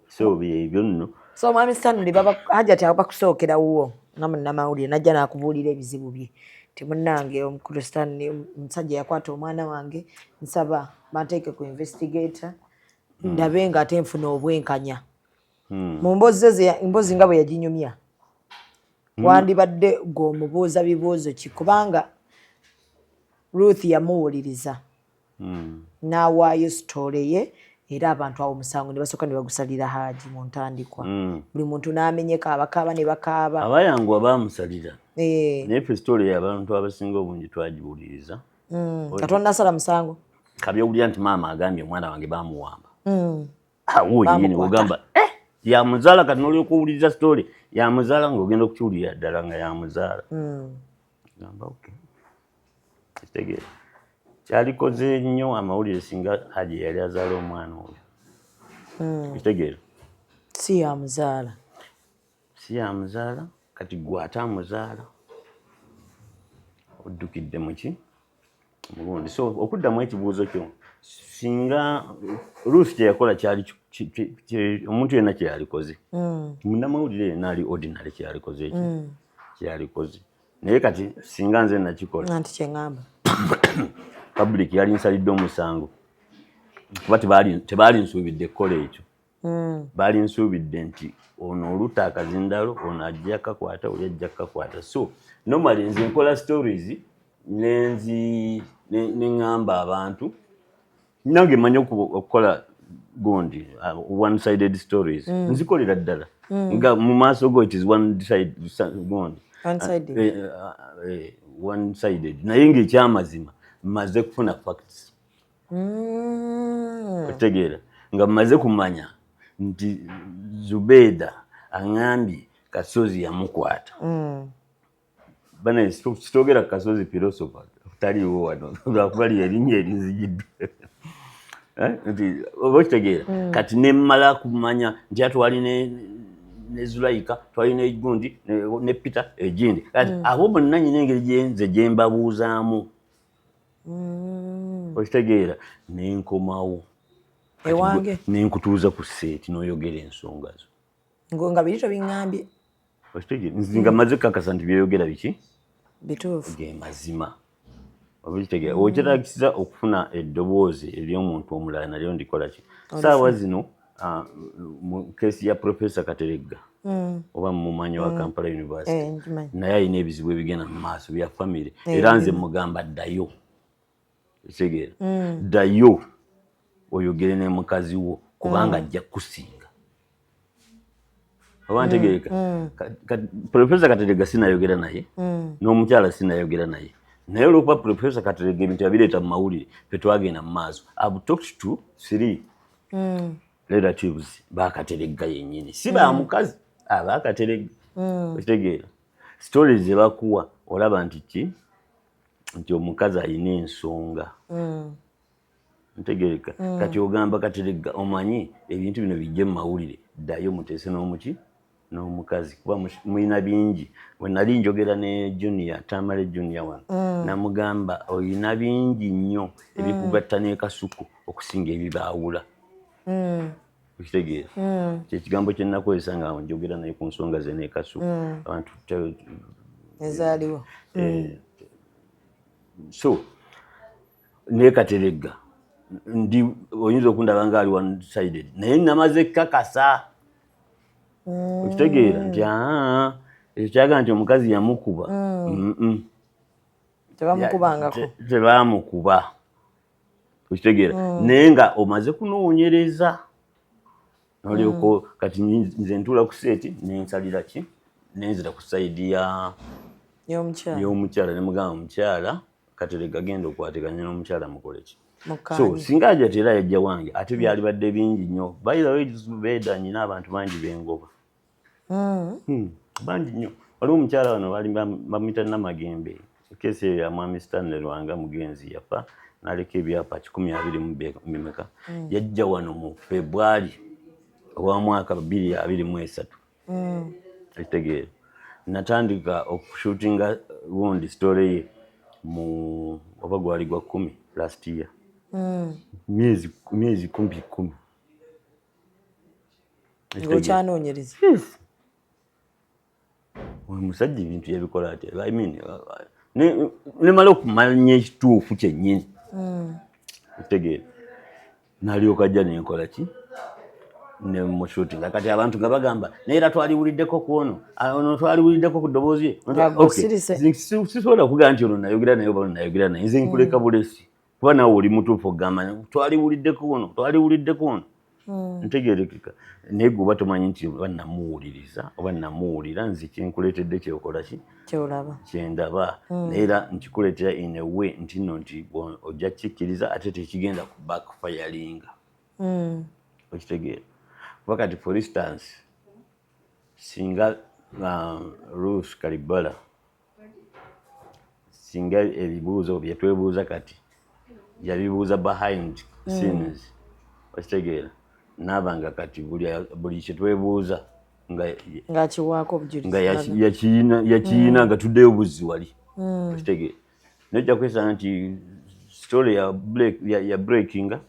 so byebyo nno
so mwami Stanley baba Hajat bakusookera wuwo nga munnamawulire najja n'akubuulira ebizibu bye ti munnange omukulu Stanley omusajja yakwata omwana wange nsaba bateeke ku investigator ndabe nga ate nfuna obwenkanya mu mbozi nga bwe yaginyumya wandibadde gw'omubuuza bibuuzo ki kubanga Ruth yamuwuliriza n'awaayo sitoole ye era abantu awo musango ne basooka ne bagusalira Hajji mu ntandikwa buli muntu n'amenyeka abakaaba ne bakaaba
abayangwa baamusalira naye sitoole y'abantu abasinga obungi twagiwuliriza
Katonda asala musango
kabyowulira nti maama agambye omwana wange baamuwamba awo yini ogamba yamuzaala kati n'olyoka owuliriza sitoole yamuzaala ng'ogenda okukiwulira ddala nga yamuzaala gamba okay kitegeera kyalikoze nnyo amawulire singa Hajji yali azaala omwana oyo kitegeera
si yamuzaala kati gwe ate amuzaala oddukidde muki mulundi so okuddamu ekibuuzo kyo singa Ruth kyeyakola kyali omuntu yenna kyeyalikoze munnamawulire yenna ali ordinary kyeyalikoze ekyo kyeyalikoze naye kati singa nze nakikola anti kyeŋŋamba
public yali nsalidde omusango kuba tebaali nsuubidde ekkola ekyo baali nsuubidde nti ono oluta akazindalo ono ajja kakwata oli ajja kakwata so normally nze nkola stories neŋŋamba abantu nange mmanyi okukola gundi one sided stories nzikolera ddala nga mu maaso go it is one sided naye ng'ekyamazima mmaze kufuna facts otegeera nga mmaze kumanya nti Zubedah aŋŋambye Kasozi yamukwata bane sitogera Kasozi philosopher taliwo wano lwakubali erinnya erinzigiddwa nti oba okitegeera kati nemmala kumanya nti atwali ne Zulaika twali n'egundi ne Peter egindi kati abo bonna nyina engeri gyenze gye mbabuuzaamu okitegeera nenkomawo
ewange
nenkutuuza ku seeti n'oyogera ensonga zo
nga biri tobiŋŋambye
okitegeera nga maze kakasa nti byeyogera biki
bituufu
ge mazima obitegeera okyetagisiza okufuna eddoboozi ery'omuntu omulala nalyo ndikola ki saawa zino mu keesi ya Professor Kateregga oba mumumanyi wa Kampala University naye alina ebizibu ebigenda mu maaso bya famire era nze mugamba ddayo ekitegeera ddayo oyogere ne mukazi wo kubanga ajja kusinga oba ntegeereka Professor Kateregga sinayogera naye n'omukyala sinayogera naye naye olwokuba Professor Katerega ebintu yabireeta mu mawulire fe twagenda mu maaso. I've talked to 3 relatives bakaterega yennyini si ba mukazi abakaterega okitegeera stories ze bakuwa olaba nti omukazi alina ensonga ntegeereka kati ogamba Katerega omanyi ebintu bino bijje mu mawulire ddayo muteese n'omukazi kuba mulina bingi. Bwe nali njogera ne Junior Tamale Junior wano namugamba olina bingi nnyo ebikugatta n'ekasuku okusinga ebibaawula okitegeera kyekigambo kye nnakozesa nga njogera naye ku nsonga ze n'ekasuku abantu
ezaaliwo
so ne Katerega ndi oyinza okundaba nga ali one sided naye namaze kakasa okitegeera nti ekyo kyaga nti omukazi yamukuba tebamukuba okitegeera naye nga omaze kunoonyereza nolyoko kati nze ntuula ku seeti nensalira ki nenzira ku sayidi y'omukyala ne mugamba omukyala Katerega agenda okwateganya n'omukyala mukole ki so singa Hajat era yajja wange ate byali badde bingi nnyo by the way Zubedah nyina abantu bangi bengoba bangi nnyo waliwo omukyala wano bamuyita Namagembe ekesi eyo ya mwami Stanley Lwanga mugenzi yafa n'aleka ebyapa 12 yajja wano mu February owa mwaka 2023 ekitegeera natandika okushootinga gundi story ye mu oba gwali gwa 10 last year miezi 10
ngokyanoonyereza
omusajja ebintu yabikola ati I mean nemala okumanya ekituufu kyennyini ekitegeera nalyoka ajja nenkola ki ne mushooting kati abantu nga bagamba naye era twaliwuliddeko ku ono twaliwuliddeko ku ddoboozi sisobola okugamba nti ono nayogera naye oba nayogera naye nze nkuleka bulesi kuba nawe oli mutuufu okugamba twaliwuliddeko ono ntegeerekeka naye gwe oba tomanyi nti oba namuwuliriza oba namuwulira nze kyenkuleetedde kyekola ki kyendaba naye era nkikuleetera in a way nti nno nti ojja kikkiriza ate tekigenda ku backfiringa okitegeera kuba kati for instance singa Ruth Kalibala singa ebibuuzo byetwebuuza kati yabibuuza behind scenes okitegeera nabanga kati buli kyetwebuuza
ng'akiwaako obujulizi
yakiyina nga tuddeyo buzzi wali okitegeera nojja kwesanga nti story ya breakinga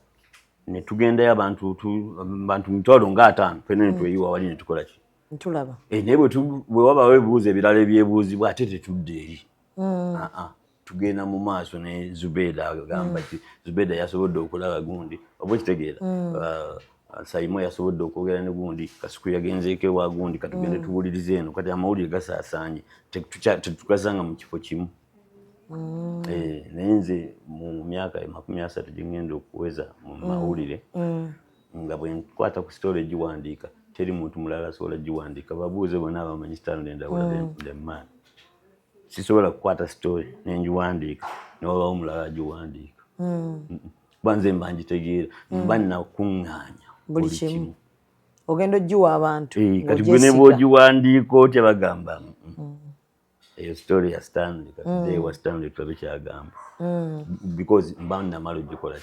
ne tugendayo abantu 5,000 fena ne tweyiwa wali ne tukola ki
ntulaba
naye bwe wabaawo ebibuuzo ebirala ebyebuuzibwa ate tetudde eri tugenda mu maaso ne Zubedah agamba ti Zubedah yasobodde okulaba gundi oba okitegeera Saimo yasobodde okwogera ne gundi kasuku yagenzeeko ewa gundi katugende tuwulirize eno kati amawulire gasaasaanye tetukasanga mu kifo kimu naye nze mu myaka 30 gye ngenda okuweza mu mawulire nga bwe nkwata ku story egiwandiika teri muntu mulala asobola giwandiika babuuze bonna abamanyi Stanley Endawoozayo the man sisobola kukwata story nengiwandiika newabaawo mulala agiwandiika kuba nze mba ngitegeera mba nnakuŋŋaanya
buli kimu ogenda ogiwa abantu
kati gwe ne bw'ogiwandiika otya bagamba eyo story ya Stanley kati wa Stanley tulabe kyagamba because mba namala ogikola ki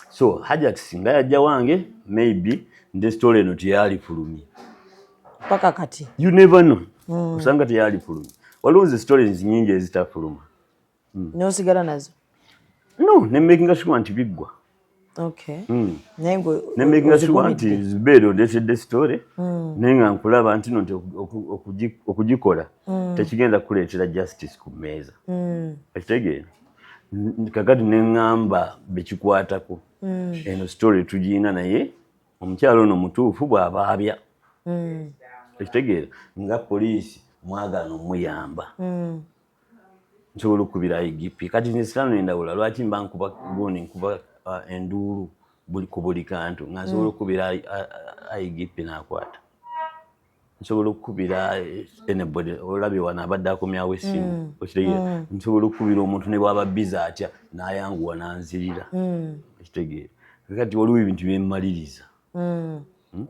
so Hajat singa yajja wange maybe nde story eno teyalifulumye
paka kati
you never know osanga teyalifulumye waliwo nze stories nyingi ezitafuluma
nosigala nazo
no nemakinga sure nti biggwa
okay
nemakinga sure nti Zubedah ondeetedde story naye nga nkulaba nti no nti okugikola tekigenda kuleetera justice ku mmeeza ekitegeera kakati neŋŋamba bekikwatako eno story tugiina naye omukyalo ono mutuufu bw'abaabya ekitegeera nga poliisi mwagala omuyamba nsobola okukubira IGP kati nzisirano endawula lwaki mba nkuba enduulu ku buli kantu nga nsobola okukubira IGP n'akwata nsobola okukubira anybody olabye wano abadde akomyawo essimu okitegeera nsobola okukubira omuntu ne bwaba biza atya n'ayanguwa n'anzirira okitegeera kati waliwo ebintu byemmaliriza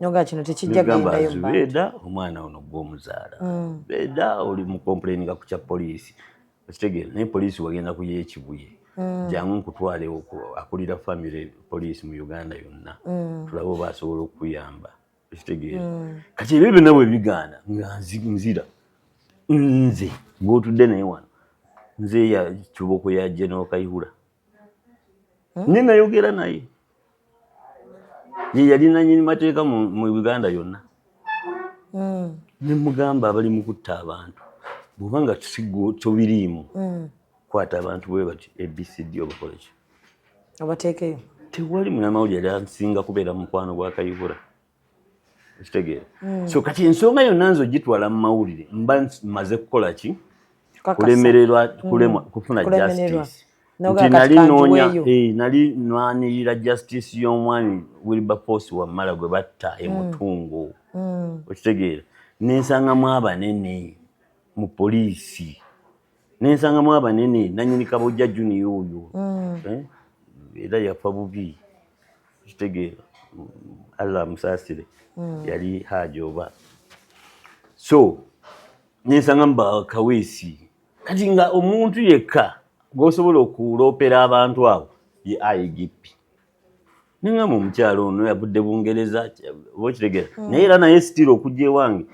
noga kino tekijja gendayo
Zubedah omwana ono gw'omuzaala Zubedah oli mu complaininga ku kya poliisi okitegeera naye poliisi wagenda kuya ekibuye jangu nkutwale akulira family poliisi mu Uganda yonna tulabe oba asobola okuyamba okitegeera kati ebyo byonna bwe bigaana nga nzira nze gw'otudde naye wano nze ya kiboko ya General Kayihura ninayogera naye ye yali nannyini mateeka mu Uganda yonna ne mugamba abali mu kutta abantu bw'oba nga tobiriimu kwata abantu bwe bati ABCD obakola ki
abateekeyo
tewali munnamawulire asinga kubeera mu mukwano gwa Kayihura okitegeera so kati ensonga yonna nze ogitwala mu mawulire mba maze kukola ki kulemererwa kufuna justice nti nali nwanirira justice y'omwami Wilberforce Wamala gwe batta emutungo okitegeera nensangamu abanene mu poliisi nensangamu abanene nannyini Kabojja Junior oyo era yafa bubi okitegeera Allah musaasire yali Hajji oba so nensangamu Kaweesi kati nga omuntu yekka gwosobola okuloopera abantu abo ye IGP ningamba omukyalo ono yavudde Bungereza okitegeera naye era naye sitira okujja ewange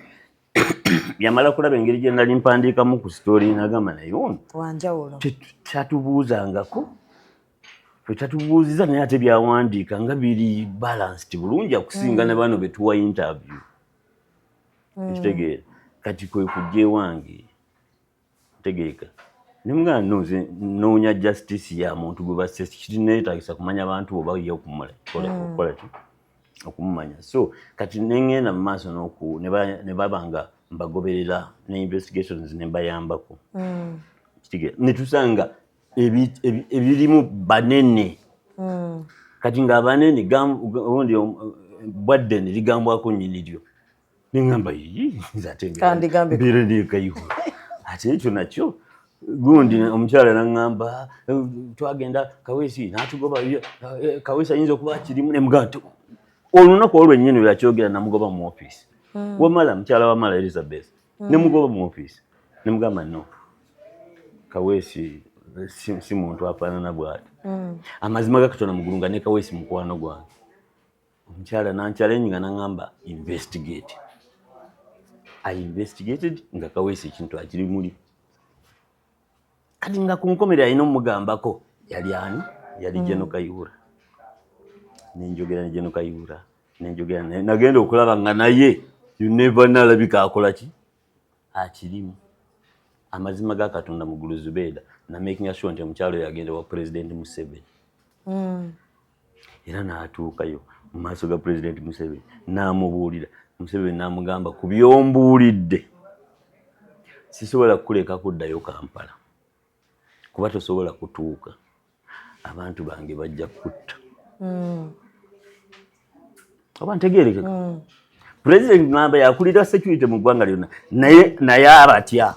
yamala kulaba engeri gye nali mpandiikamu ku story nagamba naye ono
wanjawulo
tatubuuzangako tatubuuziza naye ate byawandiika nga biri balanced bulungi akusinga ne bano betuwa interview okitegeera kati kwe kujja ewange tegeeka nimugana noonya justice ya muntu gwe basse kineetaagisa kumanya abantu bo bayiye okumala okumumanya so kati nengenda mu maaso ne babanga mbagoberera ne investigations ne mbayambako kitegeera ne tusanga ebirimu banene kati nga abanene obundi bwadde ne ligambwako nnyiniryo nengamba mbeera ne Kayihura ate ekyo nakyo gundi omukyala n'angamba twagenda Kaweesi n'atugoba Kaweesi ayinza okuba akirimu ne mugamba olunaku olwennyini lwakyogera namugoba mu ofiisi Wamala mukyala Wamala Elizabeth ne mugoba mu ofiisi ne mugamba no Kaweesi si muntu afaanana bw'ati amazima ga Katonda mugulunga ne Kaweesi mukwano gwange omukyala nankyalenyinga n'angamba investigate I investigated nga Kaweesi ekintu akiri muli kati nga ku nkomere alina omugambako yali ani yali General Kayihura nenjogera ne General Kayihura nenjogera nagenda okulaba nga naye you never nalabika akola ki akirimu amazima ga Katonda mugulu Zubedah na making sure nti omukyalo yagenda wa President Museveni era n'atuukayo mu maaso ga President Museveni n'amubuulira Museveni n'amugamba ku byombuulidde sisobola kukuleka kuddayo Kampala kuba tosobola kutuuka abantu bange bajja kutta oba ntegeerekeka President Namba yakulira security mu ggwanga lyonna naye abatya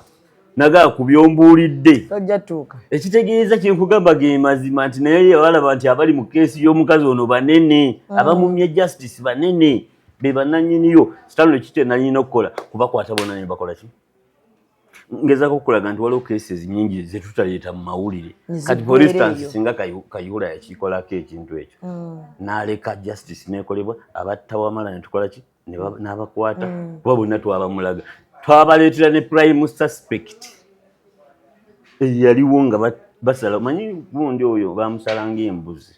nagaa ku byombuulidde
tojja tuuka
ekitegeeza kyenkugamba ge mazima nti naye balaba nti abali mu keesi y'omukazi ono banene abamumye justice banene be bannannyiniyo sitalo ekite nalina okukola kubakwata bonna ne bakola ki ngezaako okulaga nti waliwo cases nyingi zetutaleeta mu mawulire kati for instance singa Kayihura yakikolako ekintu ekyo n'aleka justice nekolebwa abatta Wamala ne tukola ki n'abakwata kuba bonna twabamulaga twabaleetera ne prime suspect yaliwo nga basala manyi gundi oyo bamusalanga embuzi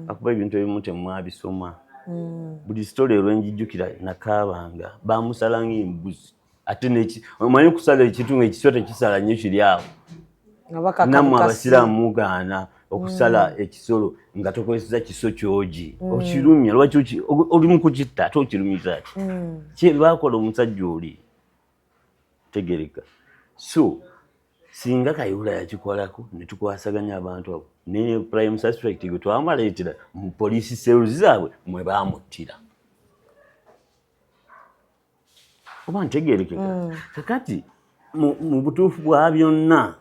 akuba ebintu ebimu temwabisoma buli story olwenjijjukira nakaabanga bamusalanga embuzi ate omanyi kusala ekitunga ekiswa tekisala nnyo kiri awo nammwe abasiraamu mugaana okusala ekisolo nga tokozesa kiso kyogi okirumya lwaki oli mu kukitta ate okirumiza ati kye baakola omusajja oli tegereka so singa Kayihura yakikolako ne tukwasaganya abantu abo ne prime suspect gwe twamaleetera mu police cells zaabwe mwe baamuttira oba ntegeerekeka kakati mu butuufu bwa byonna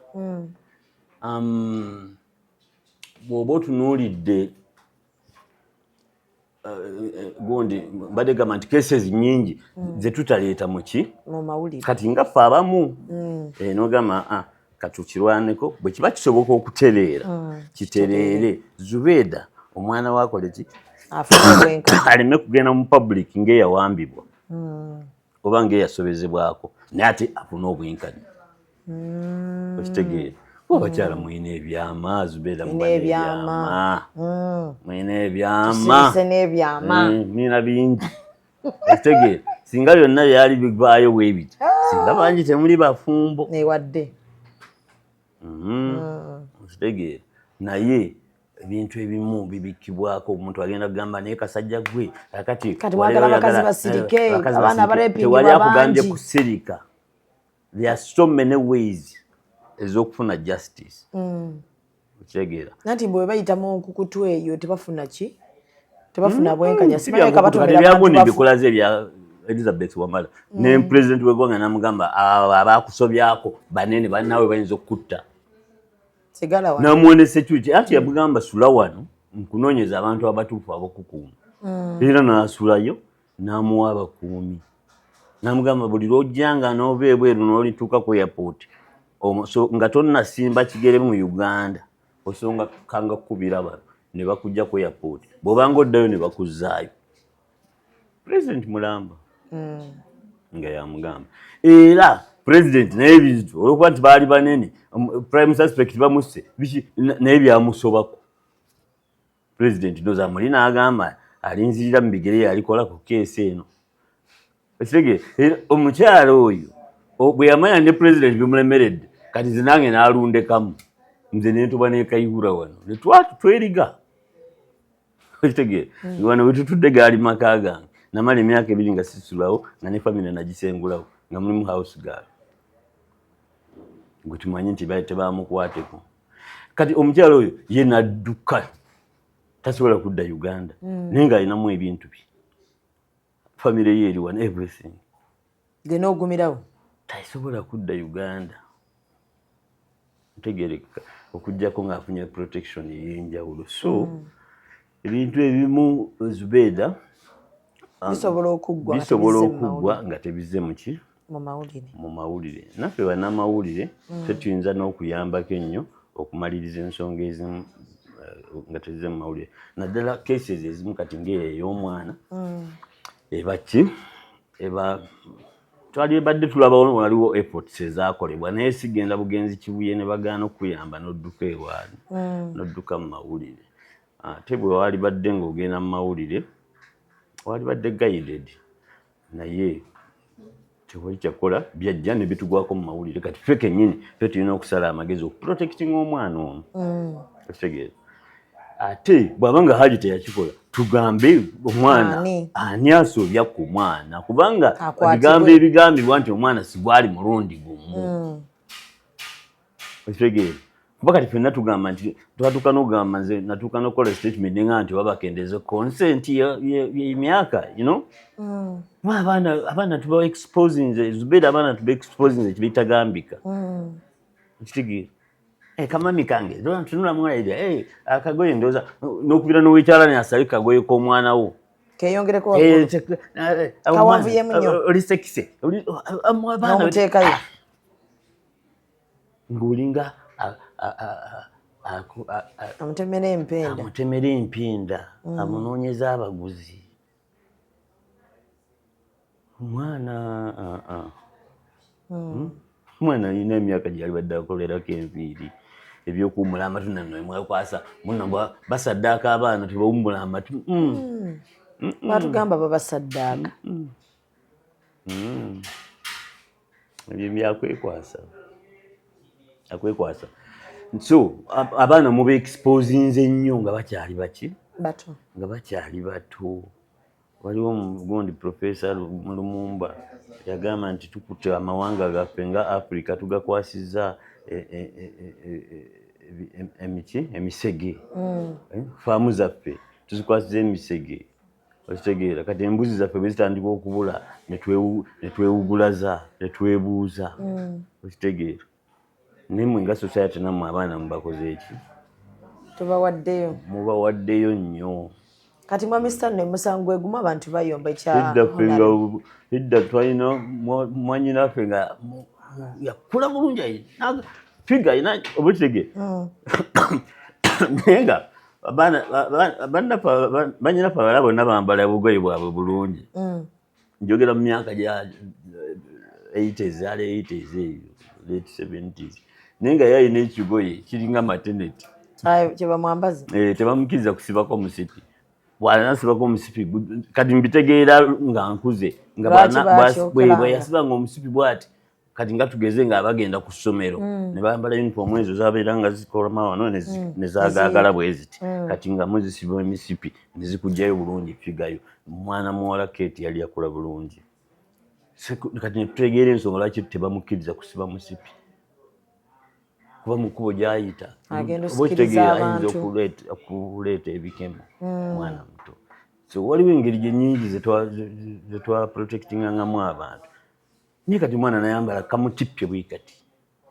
bw'oba otunuulidde gundi mbadde gamba nti cases nyingi ze tutaleeta muki
mu mawulire
kati nga ffe abamu n'ogamba katukirwaneko bwe kiba kisoboka okutereera kitereere Zubedah omwana wakole ki aleme kugenda mu public ng'eyawambibwa oba ng'eyasobezebwako naye ate afune obwenkanya okitegeera abakyala mwine ebyama Zubedah mwine nina bingi okitegeera singa byonna byali bivaayo bwebiti singa bangi temuli bafumbo
newadde
okitegeera naye ebintu ebimu bibikibwako omuntu agenda kugamba naye kasajja gwe kati
mwagala bakazi basirike abaana abarepingibwa
tewali akugambye kusirika. There are so many ways ez'okufuna justice okitegeera
nati bwe bayita mu nkukutu eyo tebafuna ki tebafuna bwenkanya simaleka batomera
abantu bikolaze ebya Elizabeth Wamala ne president w'eggwanga namugamba abakusobyako banene bannawe bayinza okutta
sigala
wano namuwone security ati yamugamba sula wano nkunoonyeza abantu abatuufu abokukuuma era n'asulayo n'amuwa abakuumi namugamba buli lwojjanga n'ova ebweru n'olituuka ku airport nga tonnasimba kigere mu Uganda osonga kanga kubira bano ne bakujja ku airport bw'obanga oddayo ne bakuzaayo president mulamba nga yamugamba era president naye bizito olwokuba nti baali banene prime suspect bamusse naye byamusobako president ndoza muli n'agamba alinzirira mu bigere yalikola ku keesi eno ekitegeera omukyala oyo bwe yamanya ne president bimulemeredde kati nze nange n'alundekamu nze nentuba nekayihura wano netweriga ekitegeera wano wetutudde gaali maka gange namala emyaka 2 nga sisulawo nga ne famire nagisengulawo nga mulimu house girl gwe tumanyi nti tebamukwateko kati omukyala oyo ye nadduka tasobola kudda Uganda naye nga alinamu ebintu bye famire ye eri wano everything
gena ogumirawo
tasobola kudda Uganda ntegeereka okujjako ng'afunye protection ey'enjawulo so ebintu ebimu Zubedah
bisobola okuggwa
nga tebizze muki
mu
mawulire naffe bannamawulire tetuyinza n'okuyambako ennyo okumaliriza ensonga ezimu nga tezizze mu mawulire naddala cases ezimu kati ng'eyo ey'omwana ebaki twali badde tulaba waliwo efforts ezaakolebwa naye sigenda bugenzi kibuye ne bagaana okuyamba n'odduka ewaani n'odduka mu mawulire ate bwe waali badde ng'ogenda mu mawulire waali badde guided naye tewali kyakola byajja ne bitugwako mu mawulire kati ffe kennyini ffe tulina okusala amagezi okuprotectinga omwana ono ekitegeera ate bw'aba nga Hajji teyakikola tugambe omwana ani asobya ku mwana kubanga ebigambo ebigambibwa nti omwana sigwali mulundi gumu ekitegeera kuba kati ffenna tugamba nti twatuuka n'ogamba nze natuuka n'okukola statement nga nti wabakendeze consent y'emyaka abaana tuba exposing Zubedah abaana tuba exposing ekibitagambika ekitegeera kamami kange tunula mwana eri akagoye ndoza n'okubira n'owekyalani asali kagoye k'omwana wo
keyongereko kawanvuyemu nnyo
oli sekise
n'omuteekayo
ng'olinga amutemera empenda amunoonyeza abaguzi omwana alina emyaka gyali badde akolerako enviiri ebyokuwummula amatu nanno emwekwasa muno basaddaaka abaana tebawummula amatu
batugamba babasaddaaka
ebyo byakwekwasa so abaana muba exposinze nnyo nga bakyali baki nga bakyali bato waliwo omugundi Professor Lumumba yagamba nti tukutte amawanga gaffe nga Africa tugakwasiza emisege faamu zaffe tuzikwasiza emisege okitegeera kati embuzi zaffe bwe zitandika okubula netwewugulaza netwebuuza okitegeera naye mwe nga society nammwe abaana mubakoze eki mubawaddeyo nnyo
kati mwami Stanley Musango egumu abantu bayomba
edda twalina mwanyinaffe nga yakula bulungi figa ayina obutege naye nga banyinaffe abala bonna bambala bugoye bwabwe bulungi njogera mu myaka gya 80s ali 80s eyo late 70s naye nga yalina ekigoye kiringa maternity
kyebamwambaza
tebamukiriza kusibako musipi bwanasibako omusipi kati mbitegeera nga nkuze nga bwe yasibanga omusipi bwati kati nga tugeze nga bagenda ku ssomero ne bambala uniform ezo zabeera nga zikolama wano nezagaagala bwe ziti kati nga muzisiba emisipi ne zikugjayo bulungi figayo mwana muwala Kate yali yakula bulungi kati ne tutegeera ensonga lwaki tebamukkiriza kusiba musipi kuba mukubo gyayita obaotegeera ayinza okuleeta ebikemo mwana muto so waliwo engeri nyingi zetwa protectingangamu abantu naye kati mwana nayambala kamutippye bwe kati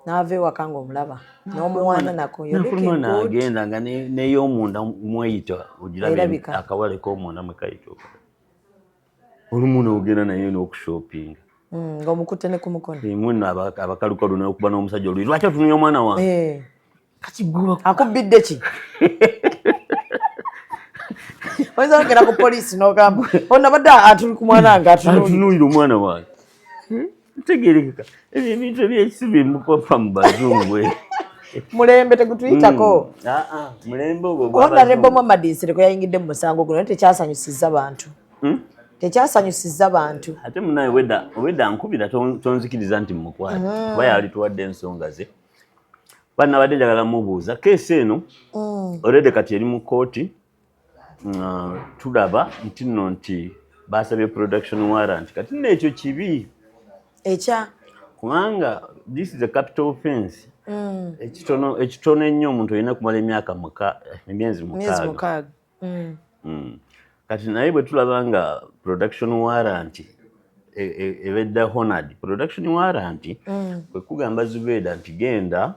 naava ewaka ng'omulaba n'omuwaana nako
nafuluma n'agenda nga n'ey'omunda mweyita ogirabe akawale k'omunda mwe kayita olumu n'ogenda naye n'okushopinga
ng'omukutte ne ku mukono
muno abakalukalu n'okuba n'omusajja oluli lwaki otunulya omwana wange kati
akubbidde ki oyinza okugenda ku poliisi n'ogamba onabadde atuli ku mwana wange
atunuulira omwana wange ntegerekeka ebyo ebintu ebyekisi bimukopa mu bazungu
mulembe tegutuyitako
mulembe ogwo
Honorable Amadisire ko yayingidde mu musango guno tekyasanyusizza bantu tekyasanyusizza bantu
ate munaye wedda nkubira tonzikiriza nti mukwate kuba yali tuwadde ensonga ze bana badde njagala mubuuza keesi eno already kati eri mu kooti tulaba nti nno nti basabye production warrant kati n'ekyo kibi
ekya
kubanga this is a capital offense ekitono ennyo omuntu olina kumala emyezi mukaaga kati naye bwe tulaba nga production warrant ebedda honored production warrant kwe kugamba Zubedah nti genda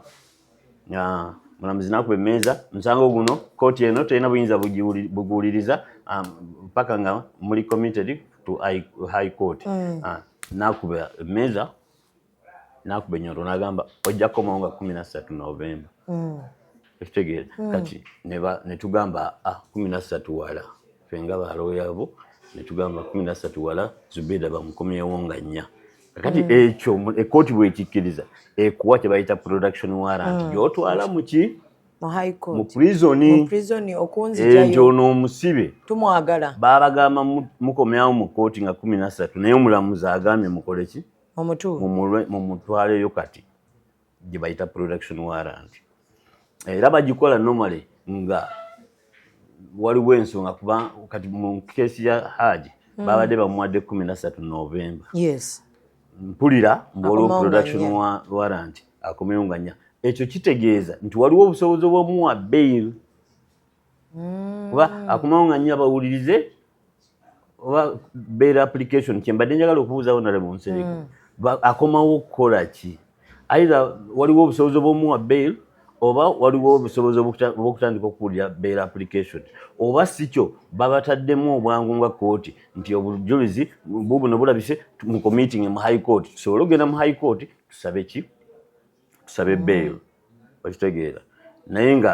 mulamuzi nakuba emmeeza musango guno kooti eno terina buyinza buguwuliriza mpaka nga muli committed to high court nakuba emmeeza nakuba enyoto nagamba ojja kukomawo nga 13 November ekitegeera kati netugamba 13 wala fenga balooyabo netugamba 13 wala Zubedah bamukomyewo nga 4 kati ekyo ekooti bwekikkiriza ekuwa kyebayita production warrant gyotwala muki mu prison ekyo n'omusibe
tumwagala
babagamba mukomyawo mu kooti nga 13 naye omulamuzi agambye mukole ki mumutwaleyo kati gye bayita production warrant era bagikola normally nga waliwo ensonga kuba kati mu keesi ya Hajji babadde bamuwadde 13 November mpulira mbwaliwo production warrant akomeyo nga 4 ekyo kitegeeza nti waliwo obusobozi obw'omuwa bail kuba akomeyo nga 4 bawulirize oba bail application kyembadde njagala okubuuzawo nale mu nsereko akomawo okukola ki either waliwo obusobozi obw'omuwa bail oba waliwo obusobozi obw'okutandika okuwulira bail application oba sikyo babataddemu obwangu nga kooti nti obujulizi bubuno bulabise mu committing mu high court tusobole okugenda mu high court tusabe ki tusabe bail okitegeera naye nga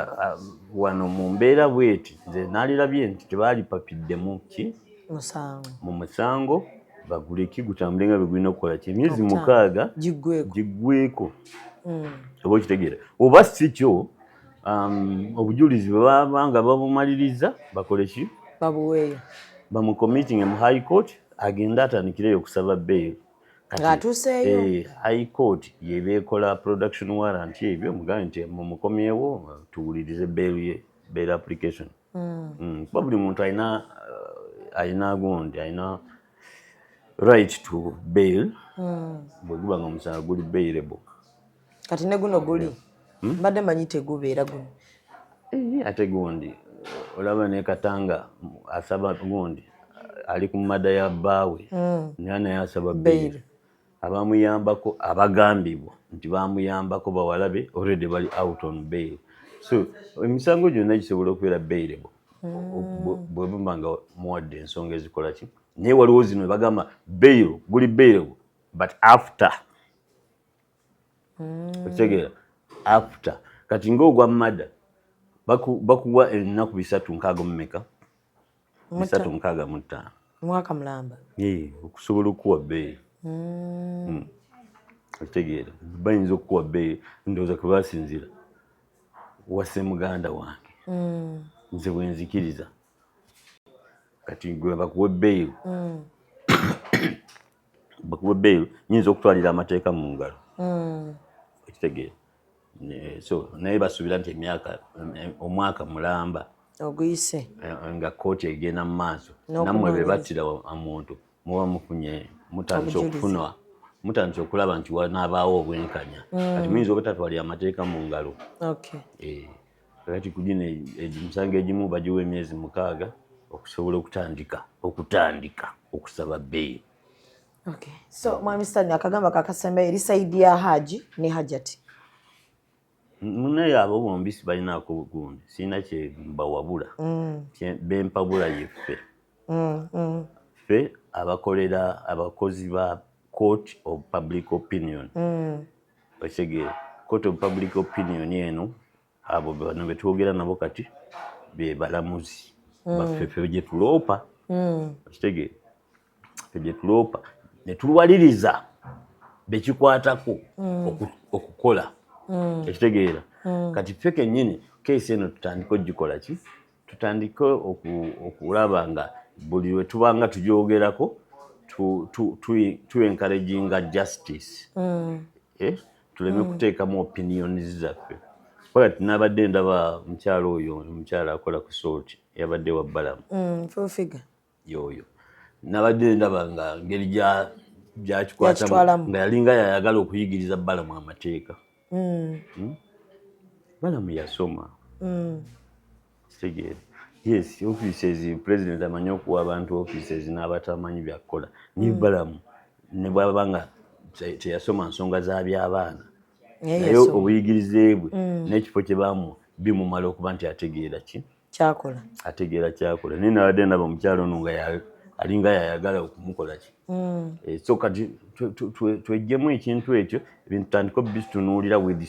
wano mu mbeera bweti nze naalirabye nti tebaalipapiddemu ki mu musango bagule ki gutambule nga begulina okukola ki emyezi 6 giggweko oba okitegeera oba sikyo obujulizi bwe babanga babumaliriza bakole ki
babuweeyo
bamucommitting mu high court agenda atandikirayo okusaba bail
ng'atuuseeyo
high court yebeekola production warrant ebyo mugambe nti mumukomyewo tuwulirize bail ye bail application kuba buli muntu alina gundi alina right to bail bwe guba nga omusango guli bailable
kati ne guno guli mbadde manyi tegubeera guno
ate gundi olaba ne Katanga asaba gundi ali ku mada ya bbaawe naye yasaba bail abamuyambako abagambibwa nti bamuyambako bawalabe already bali out on bail. So emisango gyonna gisobola okubeera bailable bwe muba nga muwadde ensonga ezikola ki naye waliwo zino bagamba bail guli bailable but after okitegeera after kati ng'ogwa mada bakuwa ennaku 365 365
mwaka mulamba
okusobola okuwa bail. Okitegeera bayinza okuwa bail ndowooza kwe basinzira wase muganda wange nze bwe nzikiriza kati gwe bakuwe bail bakuwe bail nyinza okutwalira amateeka mu ngalo. Okitegeera so naye basuubira nti omwaka mulamba
oguyise
nga kooti egenda mu maaso nammwe be battira omuntu muba mufunye mutandise okulaba nti wanaabaawo obwenkanya kati muyinza obutatwalira amateeka mu ngalo. Kati kugina emisango egimu bagiwa emyezi 6 okusobola okutandika okusaba bail.
So mwami Stanley akagamba kakasembe eri saidi ya Hajji ne Hajat
munaye abo bombi sibalinaako bugundi sirina kye mbawabula bempabula yeffe ffe abakolera abakozi ba court of public opinion. Okitegeera court of public opinion eno abo bano betwogera nabo kati be balamuzi baffe ffe gye tuloopa. Okitegeera ffe gye tuloopa ne tulwaliriza bekikwatako okukola. Ekitegeera kati ffe kennyini keesi eno tutandika ogikola ki tutandike okulaba nga buli lwe tubanga tugyogerako tu encouraginga justice tuleme kuteekamu opinions zaffe. Kati nabadde ndaba mukyalo oyo omukyala akola ku salt yabadde wa Balamu yoyo nabadde ndaba nga ngeri gyakikwatamu nga yalinga yayagala okuyigiriza Balamu amateeka. Balamu yasoma. Kitegeera yes offices president amanyi okuwa abantu offices n'abatamanyi byakukola ni Balamu ne bwaba nga teyasoma nsonga za by'abaana naye obuyigirize bwe n'ekifo kye bamu bimumala okuba nti ategeera kyakola naye nabadde ndaba omukyalo ono nga alinga yayagala okumukola ki. So kati twejjemu ekintu ekyo ebintu tutandika obitunuulira with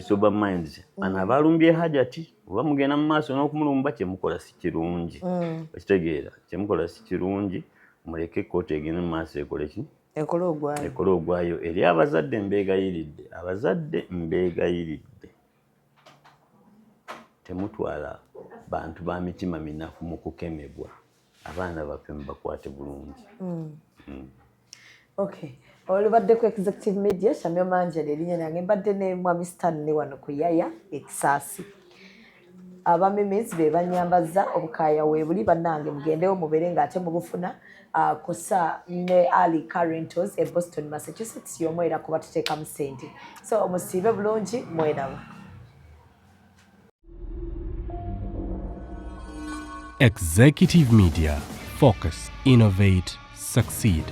sober minds. Bano abalumbye Hajati oba mugenda mu maaso n'okumulumba kyemukola si kirungi. Okitegeera kyemukola si kirungi muleke kooti egende mu maaso ekole ki ekola ogwayo eri abazadde mbeegayiridde temutwala bantu ba mitima minafu mu kukemebwa abaana baffe mubakwate bulungi.
olubadde ku executive media Shamyo Manjali erinnya nange mbadde ne mwami Stanley wano ku Yaya Ekisaasi. Abamemezi be banyambaza obukaaya weebuli bannange mugendewo mubeere ng'ate mubufuna kusa ne Ali Rentals e Boston, Massachusetts y'omwera kuba tuteekamu ssente. So omusiibe bulungi mweraba.
Executive Media. Focus, innovate, succeed.